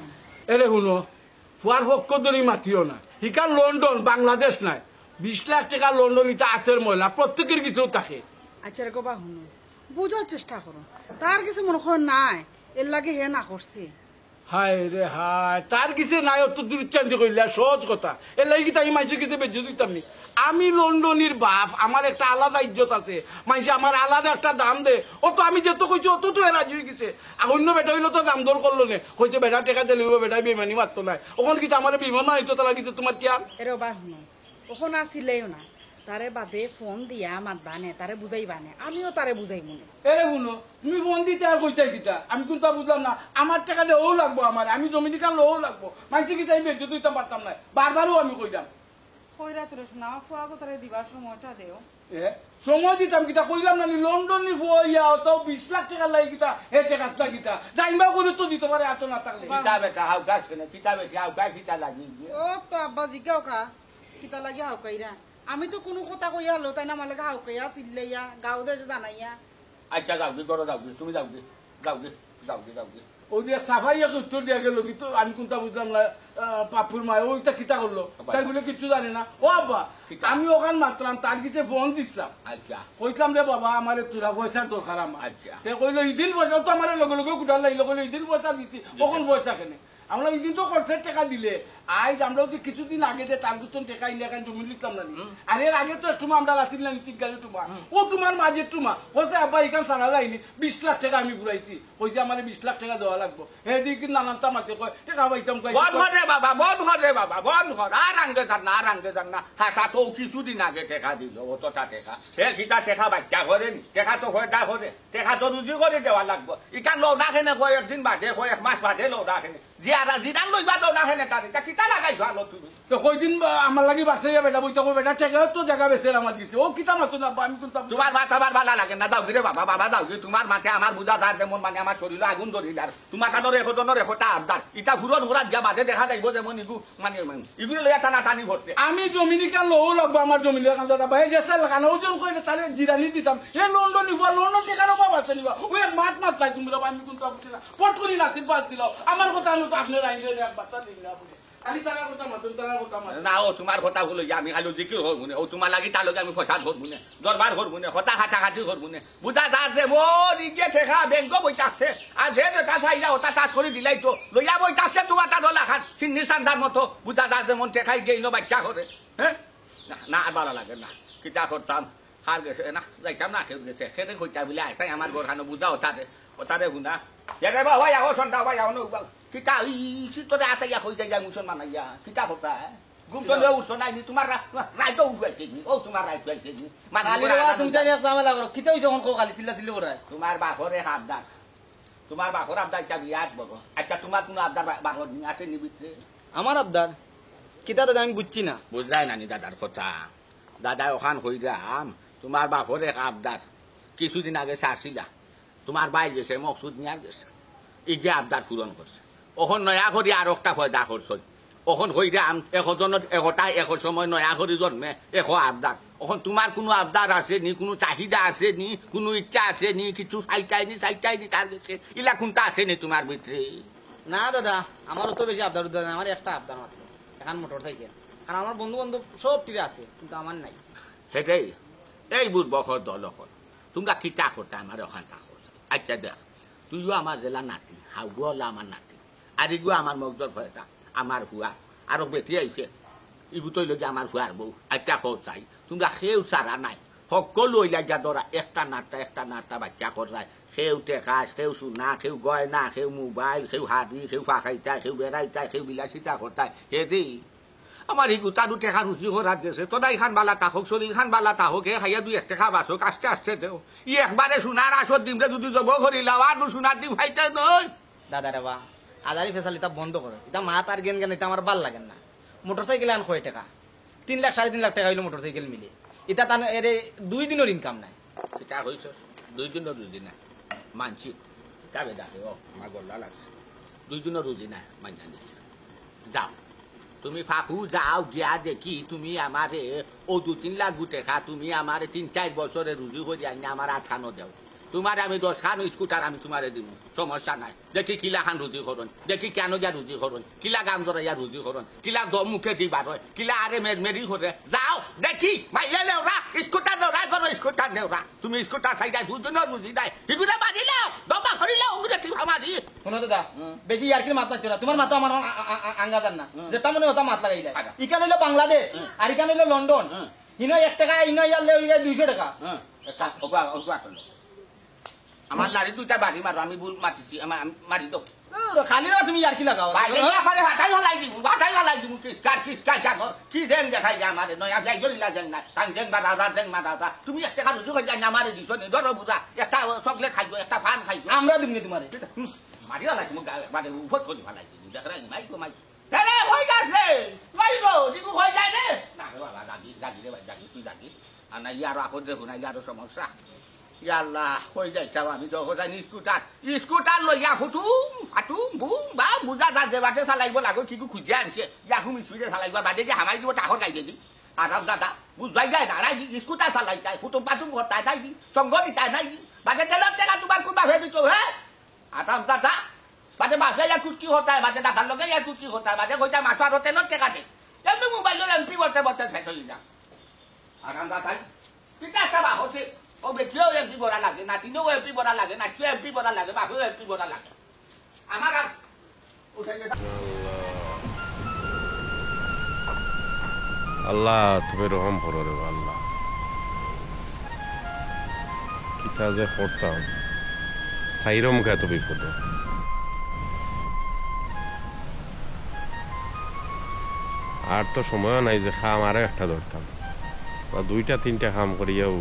এরে শুনো ফুয়ার পক্ষ ধরে মাতিও না হিকার লন্ডন বাংলাদেশ নাই 20 লাখ টাকা লন্ডন ইটা হাতের ময়লা প্রত্যেকের কিছু থাকে আচ্ছা রে গোবা শুনো বুঝার চেষ্টা করো তার কিছু মনে হয় নাই এর লাগে হে না করছে হায় রে হায় তার কিছু নাই অত দুরুচ্চান্তি কইলা সহজ কথা এর লাগি তাই মাইসের কিছু বেঁচে দিতাম নি আমি লন্ডনের বাপ আমার একটা আলাদা ইজ্জত আছে মাইসে আমার আলাদা একটা দাম দে অত আমি যেত কইছি অত তো রাজি হয়ে গেছে আর অন্য বেটা হইলো তো দাম দর করলো না কইছে বেটা টেকা দিলে বেটা বেমানি মারতো নাই ওখানে কিন্তু আমার বিমান হইতো তারা কিছু তোমার কি আর এরও বা শুনো ওখানে আসিলেও না তারে বাদে ফোন দিয়া মাতবা নে তারে বুঝাইবা নে আমিও তারে বুঝাই মনে এরে শুনো তুমি ফোন দিতে আর কইতাই দিতা আমি কিন্তু বুঝলাম না আমার টাকা দেওয়াও লাগবো আমার আমি জমি দিকাম লও লাগবো মাইসে কি চাই বেঁচে দিতাম পারতাম না বারবারও আমি কইতাম কইরা তোরে শোনা ফুয়া গো তারে দিবার সময়টা দেও সময় দিতাম কিতা কইলাম না লন্ডনের ফুয়া তো 20 লাখ টাকা লাগি কিতা হে টাকা লাগিতা ডাইমবা করে তো দিতে পারে এত না থাকলে কিতা বেটা হাউ গাছ কেন কিতা বেটা হাউ গাছ কিতা লাগি ও তো আব্বা জিগাও কা কিতা লাগি হাউ কাইরা আমি তো কোনো কথা কইয়া লো তাই না আমার লাগে হাউ কাইয়া সিল্লাইয়া গাও দে জানাইয়া আচ্ছা যাও দি করো যাও তুমি যাও দি যাও দি যাও দি যাও দি ওই যে সাফাইয়া উত্তর দিয়া গেল কিন্তু আমি কোনটা বুঝলাম না পাপুর মায় ওইটা কিতা করলো তাই বলে কিছু জানে না ও বাবা আমি ওখান মাত্রাম তার কিছু ফোন দিছিলাম আচ্ছা কইলাম রে বাবা আমার তোরা পয়সার দরকার আমার আচ্ছা কইলো ইদিন পয়সা তো আমার লগে লগে কুটার লাগলো কইলো ইদিন পয়সা দিছি কখন পয়সা কেনে আমরা ইদিন তো খরচের টাকা দিলে আজ আমরাও তো কিছুদিন আগে যে তার দুজন টাকা ইন্ডিয়া কান জমি লিখলাম না আর এর আগে তো একটু আমরা রাখছিল না তিন গাড়ি টুমা ও তোমার মাঝে টুমা হচ্ছে আব্বা এখান সারা যায়নি 20 লাখ টাকা আমি ঘুরাইছি কইছে আমার 20 লাখ টাকা দেওয়া লাগবো এদিকে নানান তামাকে কয় টাকা পাইতাম বন্ধ রে বাবা বন্ধ রে বাবা বন্ধ কর আর আঙ্গে যান না হাসা তো কিছুদিন আগে টাকা দিল অতটা টাকা হে কিতা টাকা বাচ্চা করে নি টাকা তো হয় দা করে টাকা তো রুজি করে দেওয়া লাগবো ইটা লো না খেনে কয় একদিন বাদে কয় এক মাস বাদে লো না খেনে জিরান লইবা তো না খেনে তার কিতা লাগাই ভালো তুমি তো কইদিন আমার লাগি বাসে বেটা বইতা কই বেটা টাকা তো জায়গা বেছে আমার দিছে ও কিতা মাতো না আমি কোনটা তোমার মাথা বার ভালো লাগে না দাও রে বাবা বাবা দাও তোমার মাথা আমার বুঝা দার যেমন মানে আমার শরীরে আগুন ধরিল আর তোমার কানের এখজনের এখটা আবদার ইটা ঘুরন ঘুরা দিয়া বাদে দেখা যাইব যেমন ইগু মানে ইগুলো লইয়া টানা টানি ভরছে আমি জমিনি কান লও লাগবো আমার জমিনি কান দাদা ভাই গেছে লাগানো ওজন কইলে তাহলে জিরানি দিতাম এ লন্ডন নিবা লন্ডন থেকে না বাবা চলিবা ওই মাঠ মাঠ চাই তুমি আমি কোনটা বুঝলা পট করি না তিন পাঁচ দিলাও আমার কথা আমি তো আপনার আইলে এক বাচ্চা দিন না আমি তার কথা মাতুন তার কথা মাতুন না ও তোমার কথা হলো আমি আলো জিকির হর মুনে ও তোমার লাগি তার লগে আমি ফসাদ হর মুনে দরবার হর মুনে হতা খাটা খাটি হর মুনে বুঝা যার যে মোর ইগে ঠেকা ব্যাংক বইতাছে আর যে টা চাইলা ওটা চাষ করে দিলাই তো লইয়া বইতাছে তোমার তা দলা খান চিন্নি সান্দার মতো বুঝা যার যে মন ঠেকাই গেইনো বাচ্চা করে হ্যাঁ না আর ভালো লাগে না কিতা করতাম হার গেছে না যাইতাম না কেউ গেছে সেদিন কইতা বলে আইসাই আমার ঘর খানো বুঝা ওটারে গুনা এরে বা ভাই আও সন্তা ভাই আও নো কিতা তোরে আতাইয়া হই যাই মুসলমান আইয়া কিতা কথা গুম তো লেউ সোনাই নি তোমার রাইতো উঠাইছে নি ও তোমার রাইতো উঠাইছে নি খালি বাবা তুমি জানি জামেলা করো কিতা হইছে কোন খালি চিল্লা চিল্লি করে তোমার বাখরে আবদার তোমার বাখর আবদার চাবি আজ বগো আচ্ছা তোমার কোন আবদার বাখর নি আছে নি বিচ্ছে আমার আবদার কিতা দাদা আমি বুঝছি না বুঝাই নানি দাদার কথা দাদা ওখান হই যাম তোমার বাখরে আবদার কিছুদিন আগে সারছিলা তোমার বাইর গেছে মকসুদ নিয়ে গেছে ইগে আবদার পূরণ করছে ওখন নয়া করি আর একটা ফয়দা করছে ওখন হইরে এশজনত এশটা এশ সময় নয়া করি জন্মে এশ আবদার ওখন তোমার কোনো আবদার আছে নি কোনো চাহিদা আছে নি কোনো ইচ্ছা আছে নি কিছু চাইটাই নি তার গেছে ইলা কোনটা আছে নি তোমার ভিতরে না দাদা আমার অত বেশি আবদার উদ্দার আমার একটা আবদার মাত্র এখন মোটর সাইকেল কারণ আমার বন্ধু বান্ধব সব টিরে আছে কিন্তু আমার নাই সেটাই এই বুধ বখর দল তোমরা কিতা করতে আমার ওখান তা করছে আচ্ছা দেখ তুইও আমার জেলা নাতি হাউগুলা আমার নাতি আর ইগুলো আমার মগজর ফয়টা আমার হুয়া আরো বেটি আইছে ইগুতই লগে আমার হুয়ার বউ আচ্ছা খোঁজ চাই তোমরা সেও সারা নাই সকলো লাগিয়া ধরা একটা নাটটা বাচ্চা করায় সেও টেকা সেও সোনা সেও গয়না সেও মোবাইল সেও হাড়ি সেও ফাঁকাইতা সেও বেড়াইতা সেও বিলাসিতা করতায় হেদি আমার এই গোটানো টেকা রুজি করার গেছে তোদাই খান বালা তাহক শরীর খান বালা তাহক হে খাইয়া 2 টাকা বাসক আস্তে আস্তে দেও ই একবারে সোনার আসর দিমরে যদি জব করিলাম আর সোনার দিম খাইতে নয় দাদা রে বা আদারি ফেসালিটা বন্ধ করে এটা মা তার জ্ঞান জ্ঞান এটা আমার ভাল লাগে না মোটরসাইকেল আন কয় টাকা 3 লাখ 3.5 লাখ টাকা হইলো মোটরসাইকেল মিলে এটা তার এর 2 দিনের ইনকাম নাই এটা হইছে 2 দিনের রুজি নাই মানছি যাবে দেখে ও আমার গলা লাগছে 2 দিনের রুজি নাই মাইনা নিচ্ছে যাও তুমি ফাপু যাও গিয়া দেখি তুমি আমারে ও 2-3 লাখ টাকা তুমি আমারে 3-4 বছরের রুজি করে আনি আমার 8 খানো দেও তোমার আমি 10 খান স্কুটার আমি তোমারে দিব সমস্যা নাই দেখি কিলা খান রুজি করুন দেখি কেন যা রুজি করুন কিলা গাম ধরাইয়া রুজি করুন কিলা দম মুখে দিবার হয় কিলা আরে মেরি করে যাও দেখি মাইলে নেওরা স্কুটার নেওরা করো স্কুটার নেওরা তুমি স্কুটার চাইডা 2 দিনের রুজি নাই এগুলো বাঁধিলে দমা করিলে ওগুলো ঠিক আমারই শোনো দাদা বেশি আর কি মাত লাগছে না তোমার মাথা আমার আঙ্গাদার না যেটা মনে হতা মাত লাগাই যায় ইকান হইলো বাংলাদেশ আর ইকান হইলো লন্ডন ইনো 1 টাকা ইনো ইয়ালে 200 টাকা আমার নারী 2টা বাড়ি মারো আমি ভুল মাতিছি মারি দাও খালি না তুমি আর কি লাগাও হাটাই দিব কিসকার জাগর কি জেং দেখাই যে আমারে নয়া যাই জরিলা জেং না টান জেং মারা তুমি 1 টাকা রুজু করে জানি আমারে দিছো নি ধরো বুঝা একটা চকলেট খাইছো একটা পান খাইছো আমরা দিমনি তোমারে মারিয়া লাগি মুখ বাদে উফত করি ভালাই দিই দেখরা মাই কো মাই আরে হই যাচ্ছে মাই গো দিকু হই যায় রে না রে বাবা জাগি রে ভাই জাগি তুই জাগি আর না ইয়ার আকর দেখো না ইয়ার সমস্যা ইয়াল্লাহ কই যাইছাও আমি তো জানি স্কুটার লইয়া হাতুম বুম বা বুজা যা দেবাতে চালাইব লাগো কি খুঁজে আনছে ইয়াকু মিস্ত্রিতে চালাইব বাদে যে হামাই দিব টাকর গাই দি আরাম দাদা বুঝাই যায় না রাই স্কুটার চালাই যায় ফুটুম পাটুম হতাই নাই দি সঙ্গ দিতাই নাই দি বাদে তেলত তেলা তোমার কোন বাফে দিত হে আরাম দাদা বাদে বাফে ইয়া কুটকি হতাই বাদে দাদার লগে ইয়া কুটকি হতাই বাদে কইতা মাছার তেলত টেকা দে এমনি মোবাইলের এমপি বলতে শেষ হয়ে যা আরাম দাদা কিটা একটা বা হচ্ছে ও বেটিও এমপি বড়া লাগে নাতিনও এমপি বড়া লাগে নাতিও এমপি বড়া লাগে বাপেও এমপি বড়া লাগে আমার আর আল্লাহ তুমি রহম করো রে আল্লাহ কিতা যে করতাম সাইরম কে তো বিপদ আর তো সময় নাই যে খাম আরে একটা ধরতাম বা 2-3টা খাম করিয়াও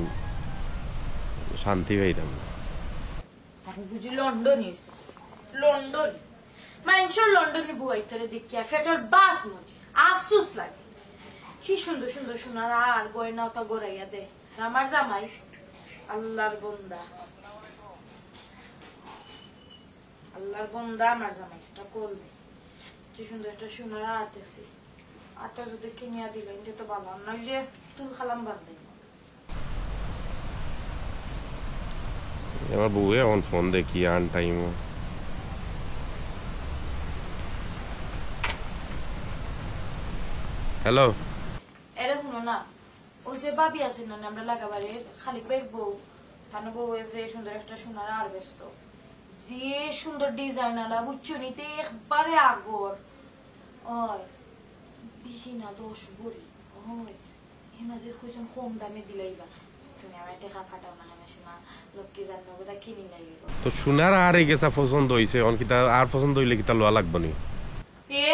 শান্তি পাইতাম না বুঝি লন্ডন মানুষের লন্ডনে বুয়াইতরে দেখিয়া ফেটর বাত মজে আফসোস লাগে কি সুন্দর সুন্দর সোনার আর গয়না তা গড়াইয়া দে আমার জামাই আল্লাহর বন্দা আমার জামাই এটা করবে কি সুন্দর একটা সোনার আর দেখছি আরটা যদি কিনিয়া দিলেন যে তো ভালো নাইলে তুল খালাম বাদ দেব আমার বউয়ে এখন ফোন দেখি আন টাইম হ্যালো এরে শুনো না ও যে ভাবি আছে না আমরা লাগাবারের খালি বেগ বউ তানো বউ যে সুন্দর একটা সোনার আর ব্যস্ত যে সুন্দর ডিজাইন আলা বুঝছো নিতে একবারে আগর ওই বেশি না 10 বড়ি ওই এনা যে খুঁজন কম দামে দিলাইবা তুমি আমার টাকা ফাটাও না আমি শোনা লোককে জানবো ওটা কিনি নাই তো সোনার আর এই গেছা পছন্দ হইছে অন কিতা আর পছন্দ হইলে কিতা লওয়া লাগবে নি এ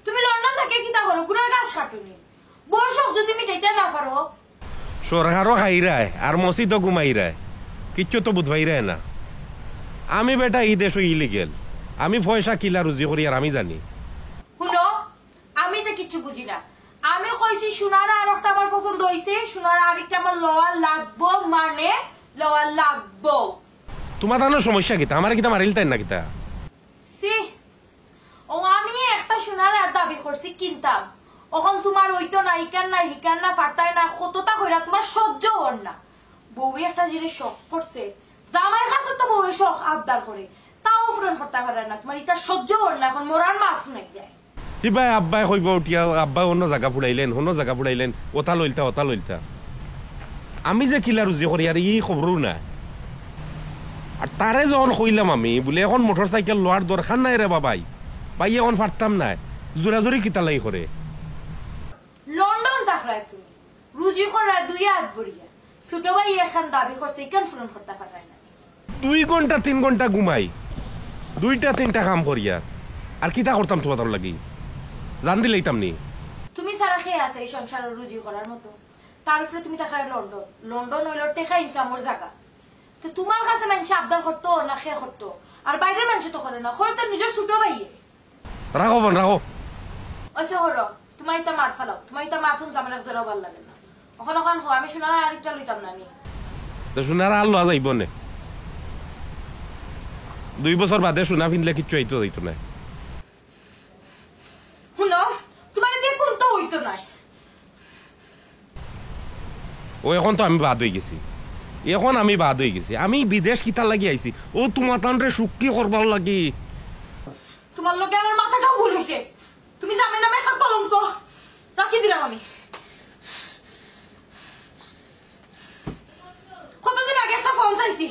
তুমি লন্ডন থেকে কিতা করো কোন গাছ কাটুনি বর্ষক যদি মিটাইতে না পারো সরকারও খাইরায় আর মসজিদও ঘুমাইরায় কিচ্ছু তো বুধবাইরায় না আমি বেটা এই দেশ ইলিগেল আমি পয়সা কিলা রুজি করি আর আমি জানি শুনো আমি তো কিচ্ছু বুঝি না আমি কইছি সোনার আর একটা আমার পছন্দ হইছে সোনার আরেকটা আমার লওয়া লাগবো মানে লওয়া লাগবো তোমার তানোর সমস্যা কিতা আমার কিতা মারিল তাই না কিতা সি ও আমি একটা সোনার আর দাবি করছি কিনতাম ওখন তোমার ওইতো না হিকান না ফাটাই না কতটা কইরা তোমার সহ্য হন না বউ একটা জিনিস শখ করছে জামাইয়ের কাছে তো বউ শখ আবদার করে তাও পূরণ করতে পারে না তোমার এটা সহ্য হন না এখন মোরার মাথ নাই যায় ইবাই আব্বাই কইব উঠিয়া আব্বাই অন্য জায়গা ফুড়াইলেন ওটা লইলতা আমি যে কিলা রুজি করি আর ই খবরও না আর তারে যখন কইলাম আমি বলে এখন মোটরসাইকেল লোয়ার দরকার নাই রে বাবাই এখন পারতাম না জোরাজোরি কিতা লাগি করে লন্ডন তাকরায় তুমি রুজি করায় 2 হাত বড়িয়া ছোট ভাই এখন দাবি করছে কনফার্ম করতে পারায় না 2 ঘন্টা 3 ঘন্টা ঘুমাই 2টা 3টা কাম করিয়া আর কিতা করতাম তোমার লাগি জান দিলেইতাম নি তুমি সারা খেয়ে আছে এই সংসারের রুজি করার মতো তার উপরে তুমি তাকরায় লন্ডন লন্ডন হইল টেকা ইনকামের জায়গা তো তোমার কাছে মানুষ আবদার করতো না খেয়ে করতো আর বাইরের মানুষ তো করে না করে তো নিজের ছোট ভাইয়ে রাখো বোন রাখো ওইসে হলো তোমার এটা মাত ফালাও তোমার এটা মাত শুনতে আমার জোরাও ভালো লাগে না ওখান আমি শোনার আরেকটা লইতাম না নি তো সোনার আর লওয়া যাইব নে 2 বছর বাদে সোনা কিনলে কিচ্ছু আইতো যাইতো না শুনো তোমার দিয়ে কোনটা হইতো নাই ও এখন তো আমি বাদ হয়ে গেছি এখন আমি বাদ হয়ে গেছি আমি বিদেশ কিতা লাগি আইছি ও তোমার তানরে সুখী করবার লাগি তোমার লগে আমার মাথাটাও ভুল হয়েছে তুমি জামে নামে একটা কলঙ্ক রাখি দিলাম আমি কতদিন আগে একটা ফোন চাইছি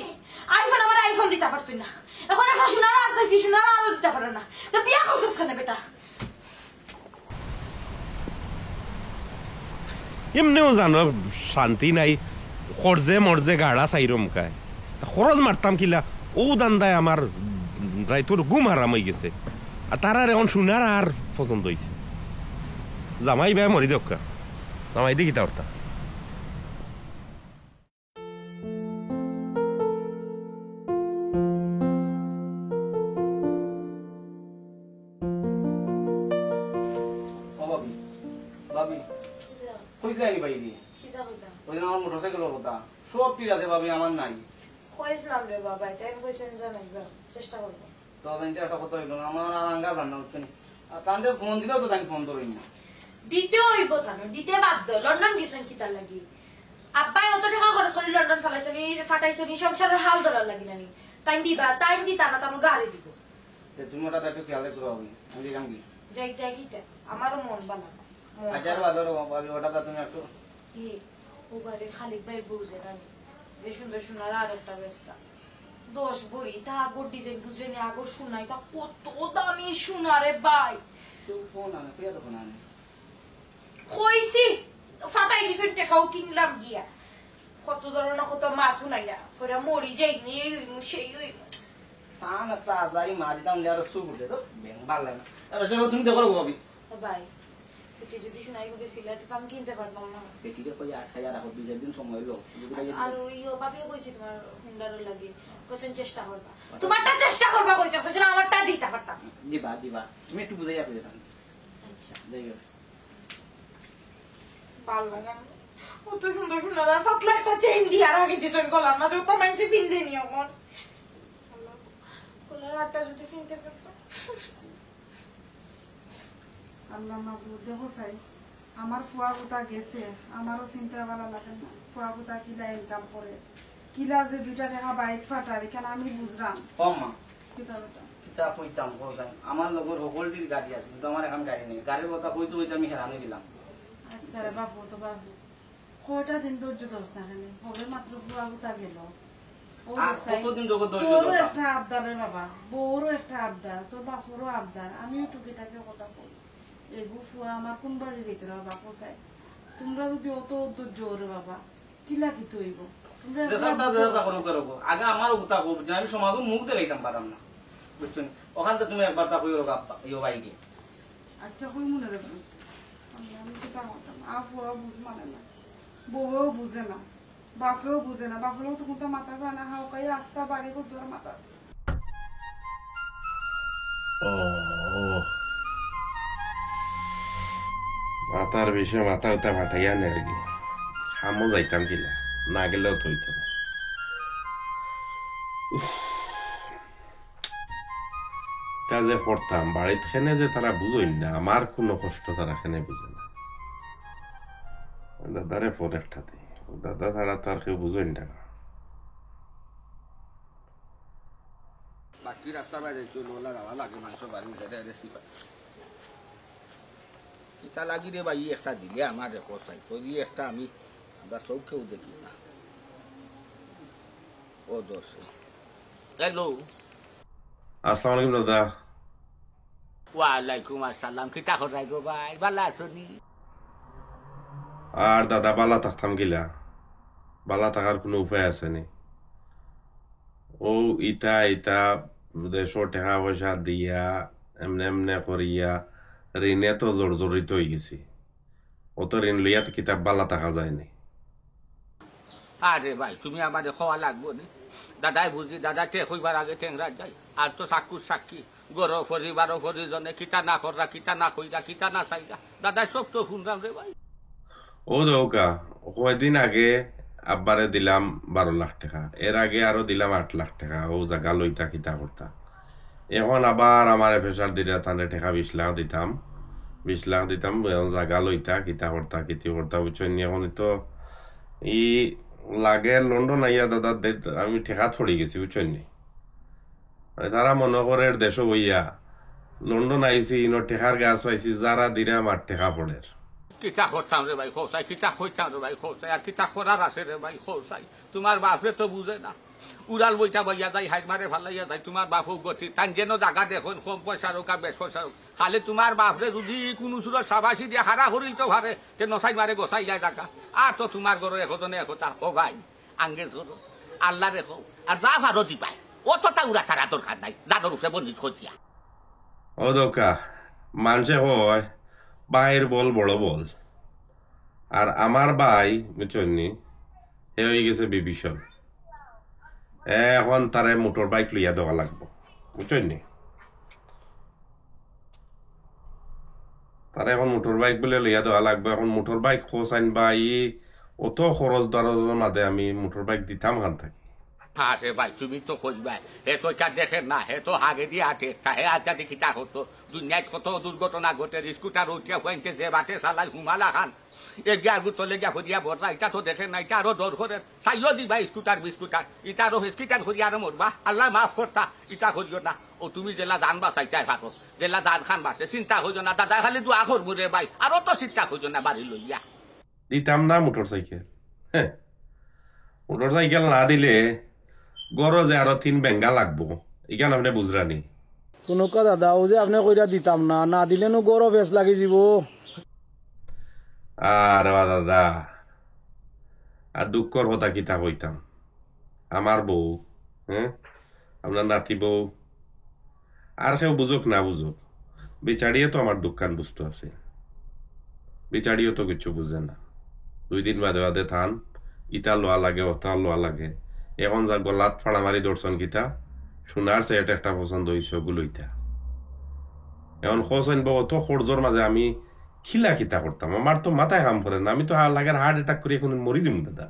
আইফোন আমার আইফোন দিতে পারছি না এখন একটা সোনার আর চাইছি সোনার আরো দিতে পারে না তো বিয়া করছিস কেন বেটা এমনিও জানো শান্তি নাই খরজে মরজে গাড়া চাইরো মুখায় খরচ মারতাম কিলা ও দান্দায় আমার রাইতোর ঘুম আরাম হয়ে গেছে আর তার আর এখন সোনার আর পছন্দ হয়েছে জামাই ভাই মরি দক্কা জামাই দেখি তারটা সব ঠিক আছে ভাবি আমার নাই কইছিলাম রে বাবা টাইম কইছেন জানাই চেষ্টা করব তো একটা কথা হইল আমার আর আঙ্গা জানা হচ্ছে তাদের ফোন দিলেও তো তাই ফোন ধরি না দিতে হইব তানো দিতে বাধ্য লন্ডন গেছেন কি তার লাগি আব্বাই অত টাকা খরচ করে লন্ডন ফেলাইছনি ফাটাইছনি সংসারের হাল ধরার লাগি নানি তাই দিবা তাই দিতা না তানো গাড়ি দিব তুমি ওটা একটু খেয়াল করো আমি আমি গাঙ্গি যাইতে গিতে আমারও মন ভালো না আচার বাজার ভাবি ওটা তুমি একটু কি ওবারে খালিক ভাই বুঝে রানি যে সুন্দর সোনার আর একটা বেস্তা 10 ভরি তা আগর ডিজাইন বুঝে নি আগর সোনাই তা কত দামি সোনারে ভাই তুই ফোন আনে পেয়ে তো ফোন আনে কইছি ফাটাই দিছ টাকাও কিনলাম গিয়া কত ধরনের কত মাথু নাইয়া পরে মরি যাই নি সেই ওই তা না তা যাই মারি দাম যারা সু উঠে তো ভালো লাগে না আরে চলো তুমি দেখো ভাবি ভাই এটি যদি সোনাই গুলো ছিল তো আমি কিনতে পারতাম না বেটিকে কই 8000 রাখো 2 দিন সময় হলো যদি ভাই আর ইও ভাবিও কইছি তোমার হুন্ডারও লাগে কোসেন চেষ্টা করবা তোমারটা চেষ্টা করবা কইছো কোসেন আমারটা দিতে পারতাম দিবা দিবা তুমি একটু বুঝাইয়া কইতা আচ্ছা দেখো ভালো লাগে কত সুন্দর সুন্দর আর পাতলা একটা চেইন দিয়ে আর আগে দিছেন গলার মাঝে তো মাইন্সে পিনতে নি এখন গলার আটটা যদি পিনতে পারতাম আল্লাহ মাহবুব দেখো চাই আমার ফুয়া গোটা গেছে আমারও চিন্তা ভালো লাগে না ফুয়া গোটা কিলা ইনকাম করে কিলা যে 2টা টাকা বাইক ফাটার এখানে আমি বুঝলাম কম্মা কিতা বেটা কিতা কইতাম কোথায় আমার লগর সকলটির গাড়ি আছে কিন্তু আমার এখন গাড়ি নেই গাড়ির কথা কইতে কইতে আমি হেরানো দিলাম আচ্ছা রে বাবু তো বাবু কয়টা দিন ধৈর্য ধরছ না কেন হবে মাত্র ফুয়া গোটা গেল আর কতদিন ধরে ধৈর্য বড় ধরতাম একটা আবদার রে বাবা বড় একটা আবদার তোর বাপুরও আবদার আমিও টুকিটাকে কথা কই এগু ফুয়া আমার কোন বাড়ির ভিতরে বাপু চাই তোমরা যদি অত ধৈর্য রে বাবা কিলা কি তৈব তোমরা দেশটা দেশটা করো করো আগে আমার কথা কব যে আমি সমাজে মুখ দেখাইতাম পারতাম না বুঝছেন ওখান থেকে তুমি একবার তা কইও ইও বাইকে আচ্ছা কই মনে রাখো আমি কিতা করতাম আফুয়া বুঝ মানে না বউও বুঝে না বাপেও বুঝে না বাপেও তো কোনটা মাথা যায় না হাউকাই আস্তা বাড়ি কো তোর মাথা ও মাথার বিষয়ে মাথা উঠা ফাটাইয়া নে আর কি খামো যাইতাম কিলা না গেলেও তো হইতো না তা যে পড়তাম বাড়িতে খেনে যে তারা বুঝইন না আমার কোনো কষ্ট তারা খেনে বুঝে না দাদারে ফোন একটা দিই দাদা ছাড়া তো আর কেউ বুঝইন না বাকি রাস্তার বাইরে চলো লাগাবা লাগে মাংস বাড়ি কিতা লাগি রে ভাই একটা দিলে আমার দেখো চাই তো দিয়ে একটা আমি আমরা চৌকেও দেখি না ও দোষ হ্যালো আসসালামু আলাইকুম দাদা ওয়ালাইকুম আসসালাম কিতা খরাই গো ভাই ভালো আছনি আর দাদা বালা থাকতাম গিলা বালা থাকার কোনো উপায় আছে নি ও ইটা ইটা দেশো টাকা পয়সা দিয়া এমনে এমনে করিয়া ঋণে তো জর্জরিত হয়ে গেছি অত ঋণ লইয়া কিতাব বালা থাকা যায়নি আরে ভাই তুমি আমাদের খাওয়া লাগবো নি দাদাই বুঝি দাদা টেক হইবার আগে টেংরা যাই আর তো সাক্ষুর সাক্ষী গর পরিবার পরিজনে কিতা না কররা কিতা না কইরা কিতা না চাইরা দাদাই সব তো শুনলাম রে ভাই ও দৌকা কয়দিন আগে আব্বারে দিলাম 12 লাখ টাকা এর আগে আরো দিলাম 8 লাখ টাকা ও জায়গা লইতা কিতা করতা এখন আবার আমার প্রেশার দিলে তানে টাকা 20 লাখ দিতাম 20 লাখ দিতাম জায়গা লইতা কিতা করতা কিতি করতা বুঝছেন এখন তো ই লাগে লন্ডন আইয়া দাদা আমি ঠেকা ছড়ি গেছি বুঝছেন তারা মনে করে দেশ বইয়া লন্ডন আইসি ইনো ঠেকার গাছ পাইছি যারা দিলে আমার ঠেকা পড়ে কিতা করতাম রে ভাই খোসাই কিতা কইতাম রে ভাই খোসাই আর কিতা করার আছে রে ভাই খোসাই তোমার বাপরে তো বুঝে না উড়াল বইটা বইয়া যায় হাইট মারে ভালাইয়া যায় তোমার বাপও গতি তান যেন জায়গা দেখুন কম পয়সার হোক আর বেশ পয়সার হোক খালি তোমার বাপরে যদি কোনো সুরত সাবাসি দিয়ে হারা হরিল তো ভাবে তে নসাই মারে গোসাই যায় টাকা আর তো তোমার গরো একজনে একতা ও ভাই আঙ্গেজ করো আল্লাহ রেখো আর যা ভারো দি পায় অতটা উড়া তারা দরকার নাই দাদর উপরে বন্দিজ করিয়া ও দোকা মানুষে হয় বাইর বল বড় বল আর আমার ভাই বুঝছেন হে হয়ে গেছে বিভীষণ এখন তারে মোটর বাইক লইয়া দেওয়া লাগবো বুঝছেন তারা এখন মোটর বাইক বলে লইয়া দেওয়া লাগবে এখন মোটর বাইক খোঁজ আনবা অত খরচ দরজের মাঝে আমি মোটর বাইক দিতাম খান থাকি আরে ভাই তুমি তো খুঁজবাই হে তো এটা দেখেন না হে তো আগে দিয়ে আটে হে আজা দেখি তা হতো দুনিয়ায় কত দুর্ঘটনা ঘটে স্কুটার উঠিয়া হইতে যে বাটে চালাই হুমালা খান এগিয়া তলে গিয়া হরিয়া ভরলা এটা তো দেখেন না এটা আরো দর করে চাইও দিবা স্কুটার বিস্কুটার এটা আরো স্কুটার হরিয়া আরো মরবা আল্লাহ মাফ করতা এটা করিও না ও তুমি জেলা ধান বাঁচাইতাই থাকো জেলা ধান খান বাঁচে চিন্তা হইও না দাদা খালি দোয়া করবো রে ভাই আরো তো চিন্তা হইও না বাড়ি লইয়া দিতাম না মোটর সাইকেল হ্যাঁ মোটর সাইকেল না দিলে গরজে আরো 3 বেঙ্গা লাগবো এখানে আপনি বুঝরানি কোনো দাদা ও যে আপনি কইরা দিতাম না না দিলে নো গরো বেশ লাগি যাব আর দাদা আর দুঃখর কথা কিতা কইতাম আমার বউ হ্যাঁ আপনার নাতি বউ আর কেউ বুঝুক না বুঝুক বিচারিয়ে তো আমার দোকান বুঝতে আছে বিচারিও তো কিছু বুঝে না 2 দিন বাদে বাদে থান ইটা লোয়া লাগে ওটা লোয়া লাগে এখন যা গলাত ফাড়া মারি দর্শন কিতা শোনার সে এটা একটা পছন্দ হয়েছে ওগুলো ইটা এখন খোঁজ অত খোরজোর মাঝে আমি খিলা কিতা করতাম আমার তো মাথায় কাম করে না আমি তো লাগার হার্ট অ্যাটাক করে এখন মরি দিম দাদা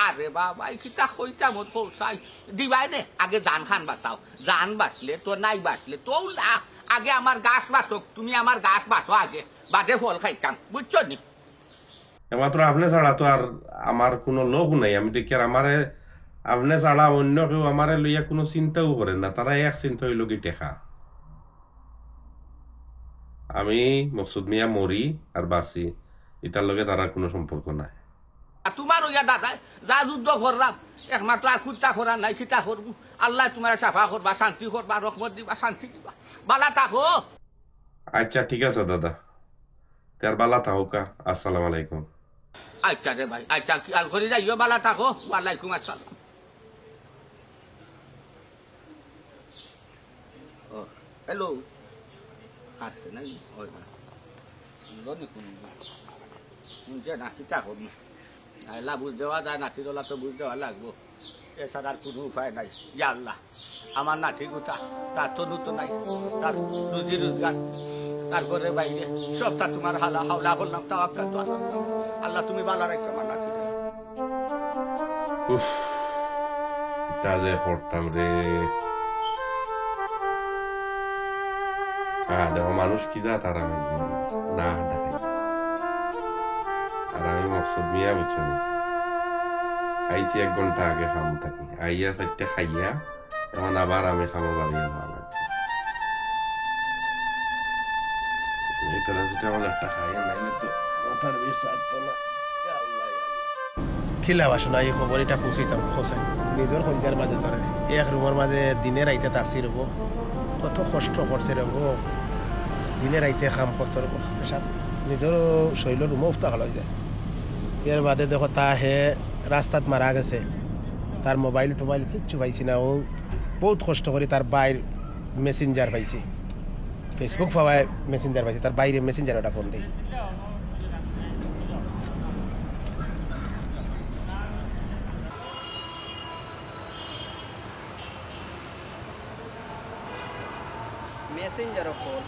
আরে বাবা কিতা কইতাম খোসাই দিবাই নে আগে জান খান বাঁচাও জান বাঁচলে তো নাই বাঁচলে তো লাখ আগে আমার গাছ বাঁচক তুমি আমার গাছ বাঁচো আগে বাদে ফল খাইতাম বুঝছো নি মাত্র আপনি ছাড়া তো আর আমার কোনো লোক নাই আমি দেখি আর আমারে আপনি ছাড়া অন্য কেউ আমারে লইয়া কোনো চিন্তাও করেন না তারা এক চিন্তা হইল কি টেকা আমি মকসুদ মিয়া মরি আর বাঁচি এটার লগে তার কোনো সম্পর্ক নাই তোমার ওইয়া দাদা যা যুদ্ধ করলাম একমাত্র আর খুঁজটা করার নাই খিতা করবো আল্লাহ তোমার সাফা করবা শান্তি করবা রহমত দিবা শান্তি দিবা বালা থাকো আচ্ছা ঠিক আছে দাদা তার বালা থাকুকা আসসালামু আলাইকুম আচ্ছা রে ভাই আচ্ছা আল করে যাইও বালা থাকো ওয়ালাইকুম আসসালাম হ্যালো আসছে নাই শুনছে না কিতা করবি আল্লাহ বুঝ দেওয়া যায় নাতিরলা তো বুঝ দেওয়া লাগবো এছাড়া আর কোনো উপায় নাই ইয়া আল্লাহ আমার নাতি গোটা তার তো নতুন নাই তার রুজি রোজগার তারপরে বাইরে সবটা তোমার হালা হাওলা করলাম তাও আল্লাহ তুমি ভালো রাখো আমার নাতি উফ তা যে করতাম রে দেখো মানুষ কি যা তার আমি না দেখাই আর আমি মকসুদ মিয়া বুঝছো খাইছি 1 ঘন্টা আগে খামো থাকি আইয়া 4টে খাইয়া এখন আবার আমি খামো বাড়িয়ে যাওয়া লাগবে এই প্যারাসিটামল একটা খাইয়া নাইলে তো মাথার বিষ ছাড়তো না খিলা বাসনা এই খবর এটা পৌঁছিতাম খোঁচাই নিজের সন্ধ্যার মাঝে ধরে এক রুমের মাঝে দিনে রাইতে তাসি রব কত কষ্ট করছে রব দিনে রাইতে কাম করতে পেশাব নিজেরও শরীরের মুফতা হল যায়। এর বাদে দেখো তা হে রাস্তাত মারা গেছে, তার মোবাইল টোবাইল কিচ্ছু পাইছি না। ও বহুত কষ্ট করে তার বাইর মেসেঞ্জার পাইছি, ফেসবুক পাওয়ায় মেসেঞ্জার পাইছি, তার বাইরে মেসেঞ্জার ওটা ফোন দিই। Messenger call.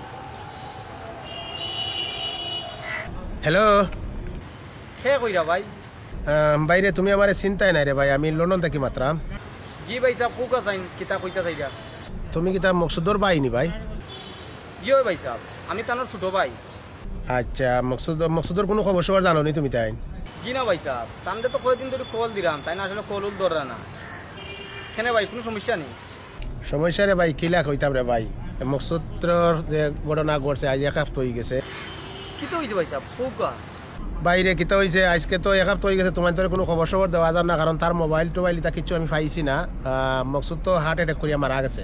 হ্যালো খে কইরা ভাই? বাইরে তুমি আমার চিন্তায় নাই রে ভাই, আমি লন্ডন থাকি মাত্রা। জি ভাই সাহেব কুকা চাইন কিতা কইতা চাইরা? তুমি কি তা মকসুদর বাইনি ভাই? জি ওই ভাই সাহেব, আমি তানোর ছোট ভাই। আচ্ছা, মকসুদর কোনো খবর সবার জানো নি তুমি তাই? জি না ভাই সাহেব, তানদের তো কয়েকদিন ধরে কল দিলাম, তাই না আসলে কল ধরে না। কেন ভাই কোনো সমস্যা নেই? সমস্যা রে ভাই কিলা কইতাম রে ভাই, মকসুদর যে ঘটনা ঘটছে আজ এক হপ্তাহ হয়ে গেছে। কি তো হয়েছে ভাই সাহেব কুকা? বাইরে কিতা হয়েছে আজকে তো এক হপ্তাহ হয়ে গেছে, তোমার তোর কোনো খবর সবর দেওয়া যান না, কারণ তার মোবাইল টোবাইল তা কিছু আমি পাইছি না। মকসুদ তো হার্ট অ্যাটাক করিয়া মারা গেছে।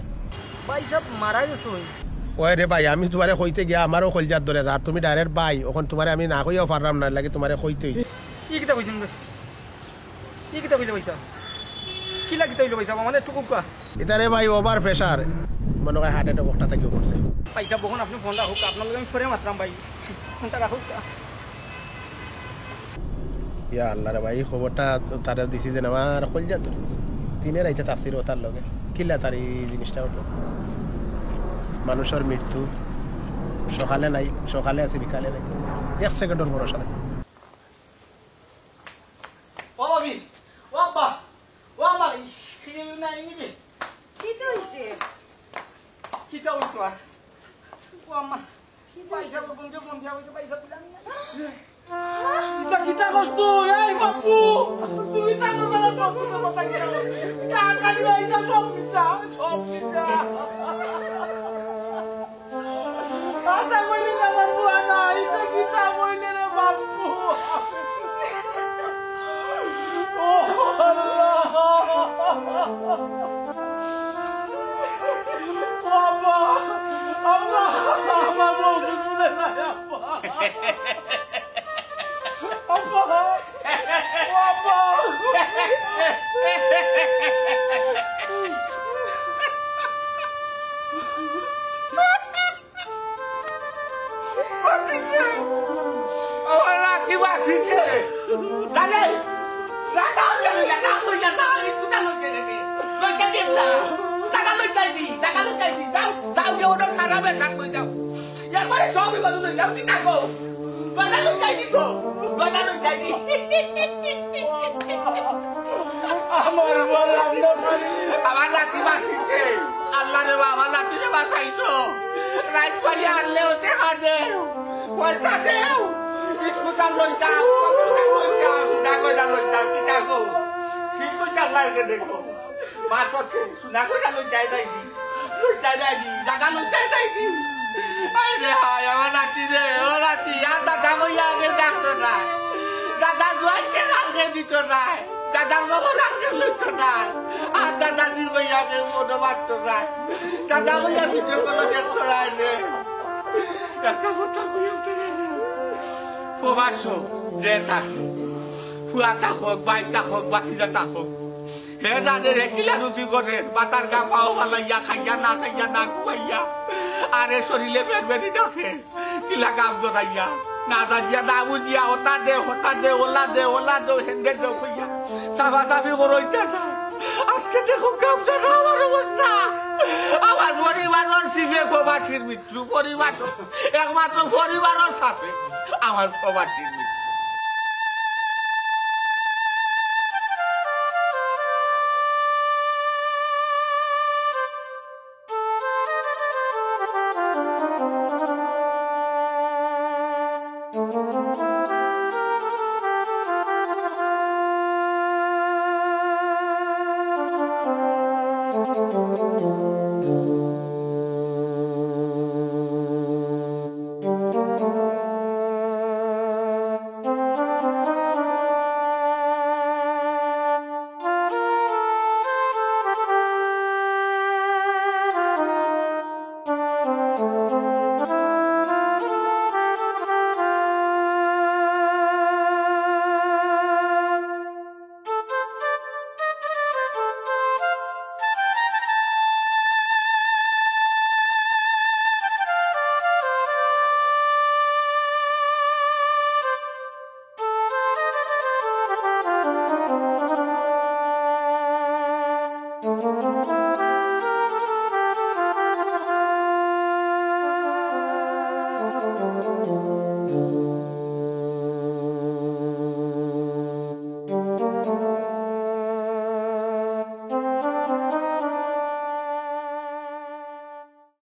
ভাই সাহেব মারা গেছে? ওই রে ভাই, আমি তোমারে কইতে গিয়া আমারও কলজার ধরে আর তুমি ডাইরেক্ট ভাই, ওখান তোমারে আমি না কইয়াও পারলাম না, লাগে তোমারে কইতে হইছে। কি কিতা কইছেন বেশ? কি কিতা কইলে ভাই সাহেব? কি লাগিতে হইলো ভাই সাহেব? মানে একটু কুকা এটা রে ভাই ওভার প্রেশার, মনে হয় হার্ট অ্যাটাক ওটা থেকেও করছে। ভাই সাহেব বখন আপনি ফোন রাখুক, আপনার লগে আমি ফরে মাত্রাম ভাই, ফোনটা রাখুক। ইয়া আল্লাহ রে ভাই, খবরটা তারা দিছি যে আমার কলজার ধরে তিনের আইতে তাফসির ও তার লগে কিলা তার এই জিনিসটা হলো। মানুষের মৃত্যু সকালে নাই, সকালে আছে বিকালে নাই, এক সেকেন্ডের ভরসা নাই। ও ভাবি, ও আব্বা, ও আম্মা, খিদে নাই নিবি? কি তো হইছে? কিতা হইতো আর? ও আম্মা, পয়সা বন্ধু বন্ধু হইতো, পয়সা দিলাম না। কিতা কিতা কষ্ট এই বাপু, তুমি তা কথা না তো কথা কি না কাকালি ভাই না সব পিতা আতা কইলি না বাপু, আনা এটা কিতা কইলে রে বাপু। ও আল্লাহ, বাবা আল্লাহ, আমার বউ শুনে না আব্বা, আব্বা, আমার লাঠি বাঁচিছে। আল্লাহ রে বাবা, লাঠি রে বাঁচাইছো। রাইট পালি আনলেও দেখা দেও, পয়সা দেও, স্কুটার লই যাও, কম্পিউটার লই যাও, ডাগোটা লই যাও, কি ডাগো ঠিক কইটা লাগে দেখো মা করছে সুনা কইটা লই যাই নাই দি, লই যাই নাই দি, জায়গা লই যাই নাই দি। আই রে হায় আমার লাঠি রে, ও লাঠি আর দাদা কইয়া আগে ডাকতো না, দাদা দুয়াইতে আগে দিত না, দাদার বাবা আগে লইতো না, আর দাদাজির কইয়া আগে মনে বাঁচতো না, দাদা কইয়া ভিডিও করে দেখতো না। রে একটা কথা কইয়া উঠে রে, প্রবাস যে থাকে, ফুয়া থাকক, বাই থাকক, বাতিজা থাকক, হে জানে রে কিলা রুচি করে, বাতার গা পাও পালাইয়া খাইয়া না খাইয়া না খুয়াইয়া, আরে শরীরে বেরবেরি ডাকে, কিলা গাম জড়াইয়া না জানিয়া না বুঝিয়া হতা দে ওলা দে হেন্দে দে খুইয়া সাবা সাবি করইতে যায়। আজকে দেখো গামটা না আমার অবস্থা, আমার পরিবারের শিবে প্রবাসীর মৃত্যু, পরিবার একমাত্র পরিবারের সাথে আমার প্রবাসীর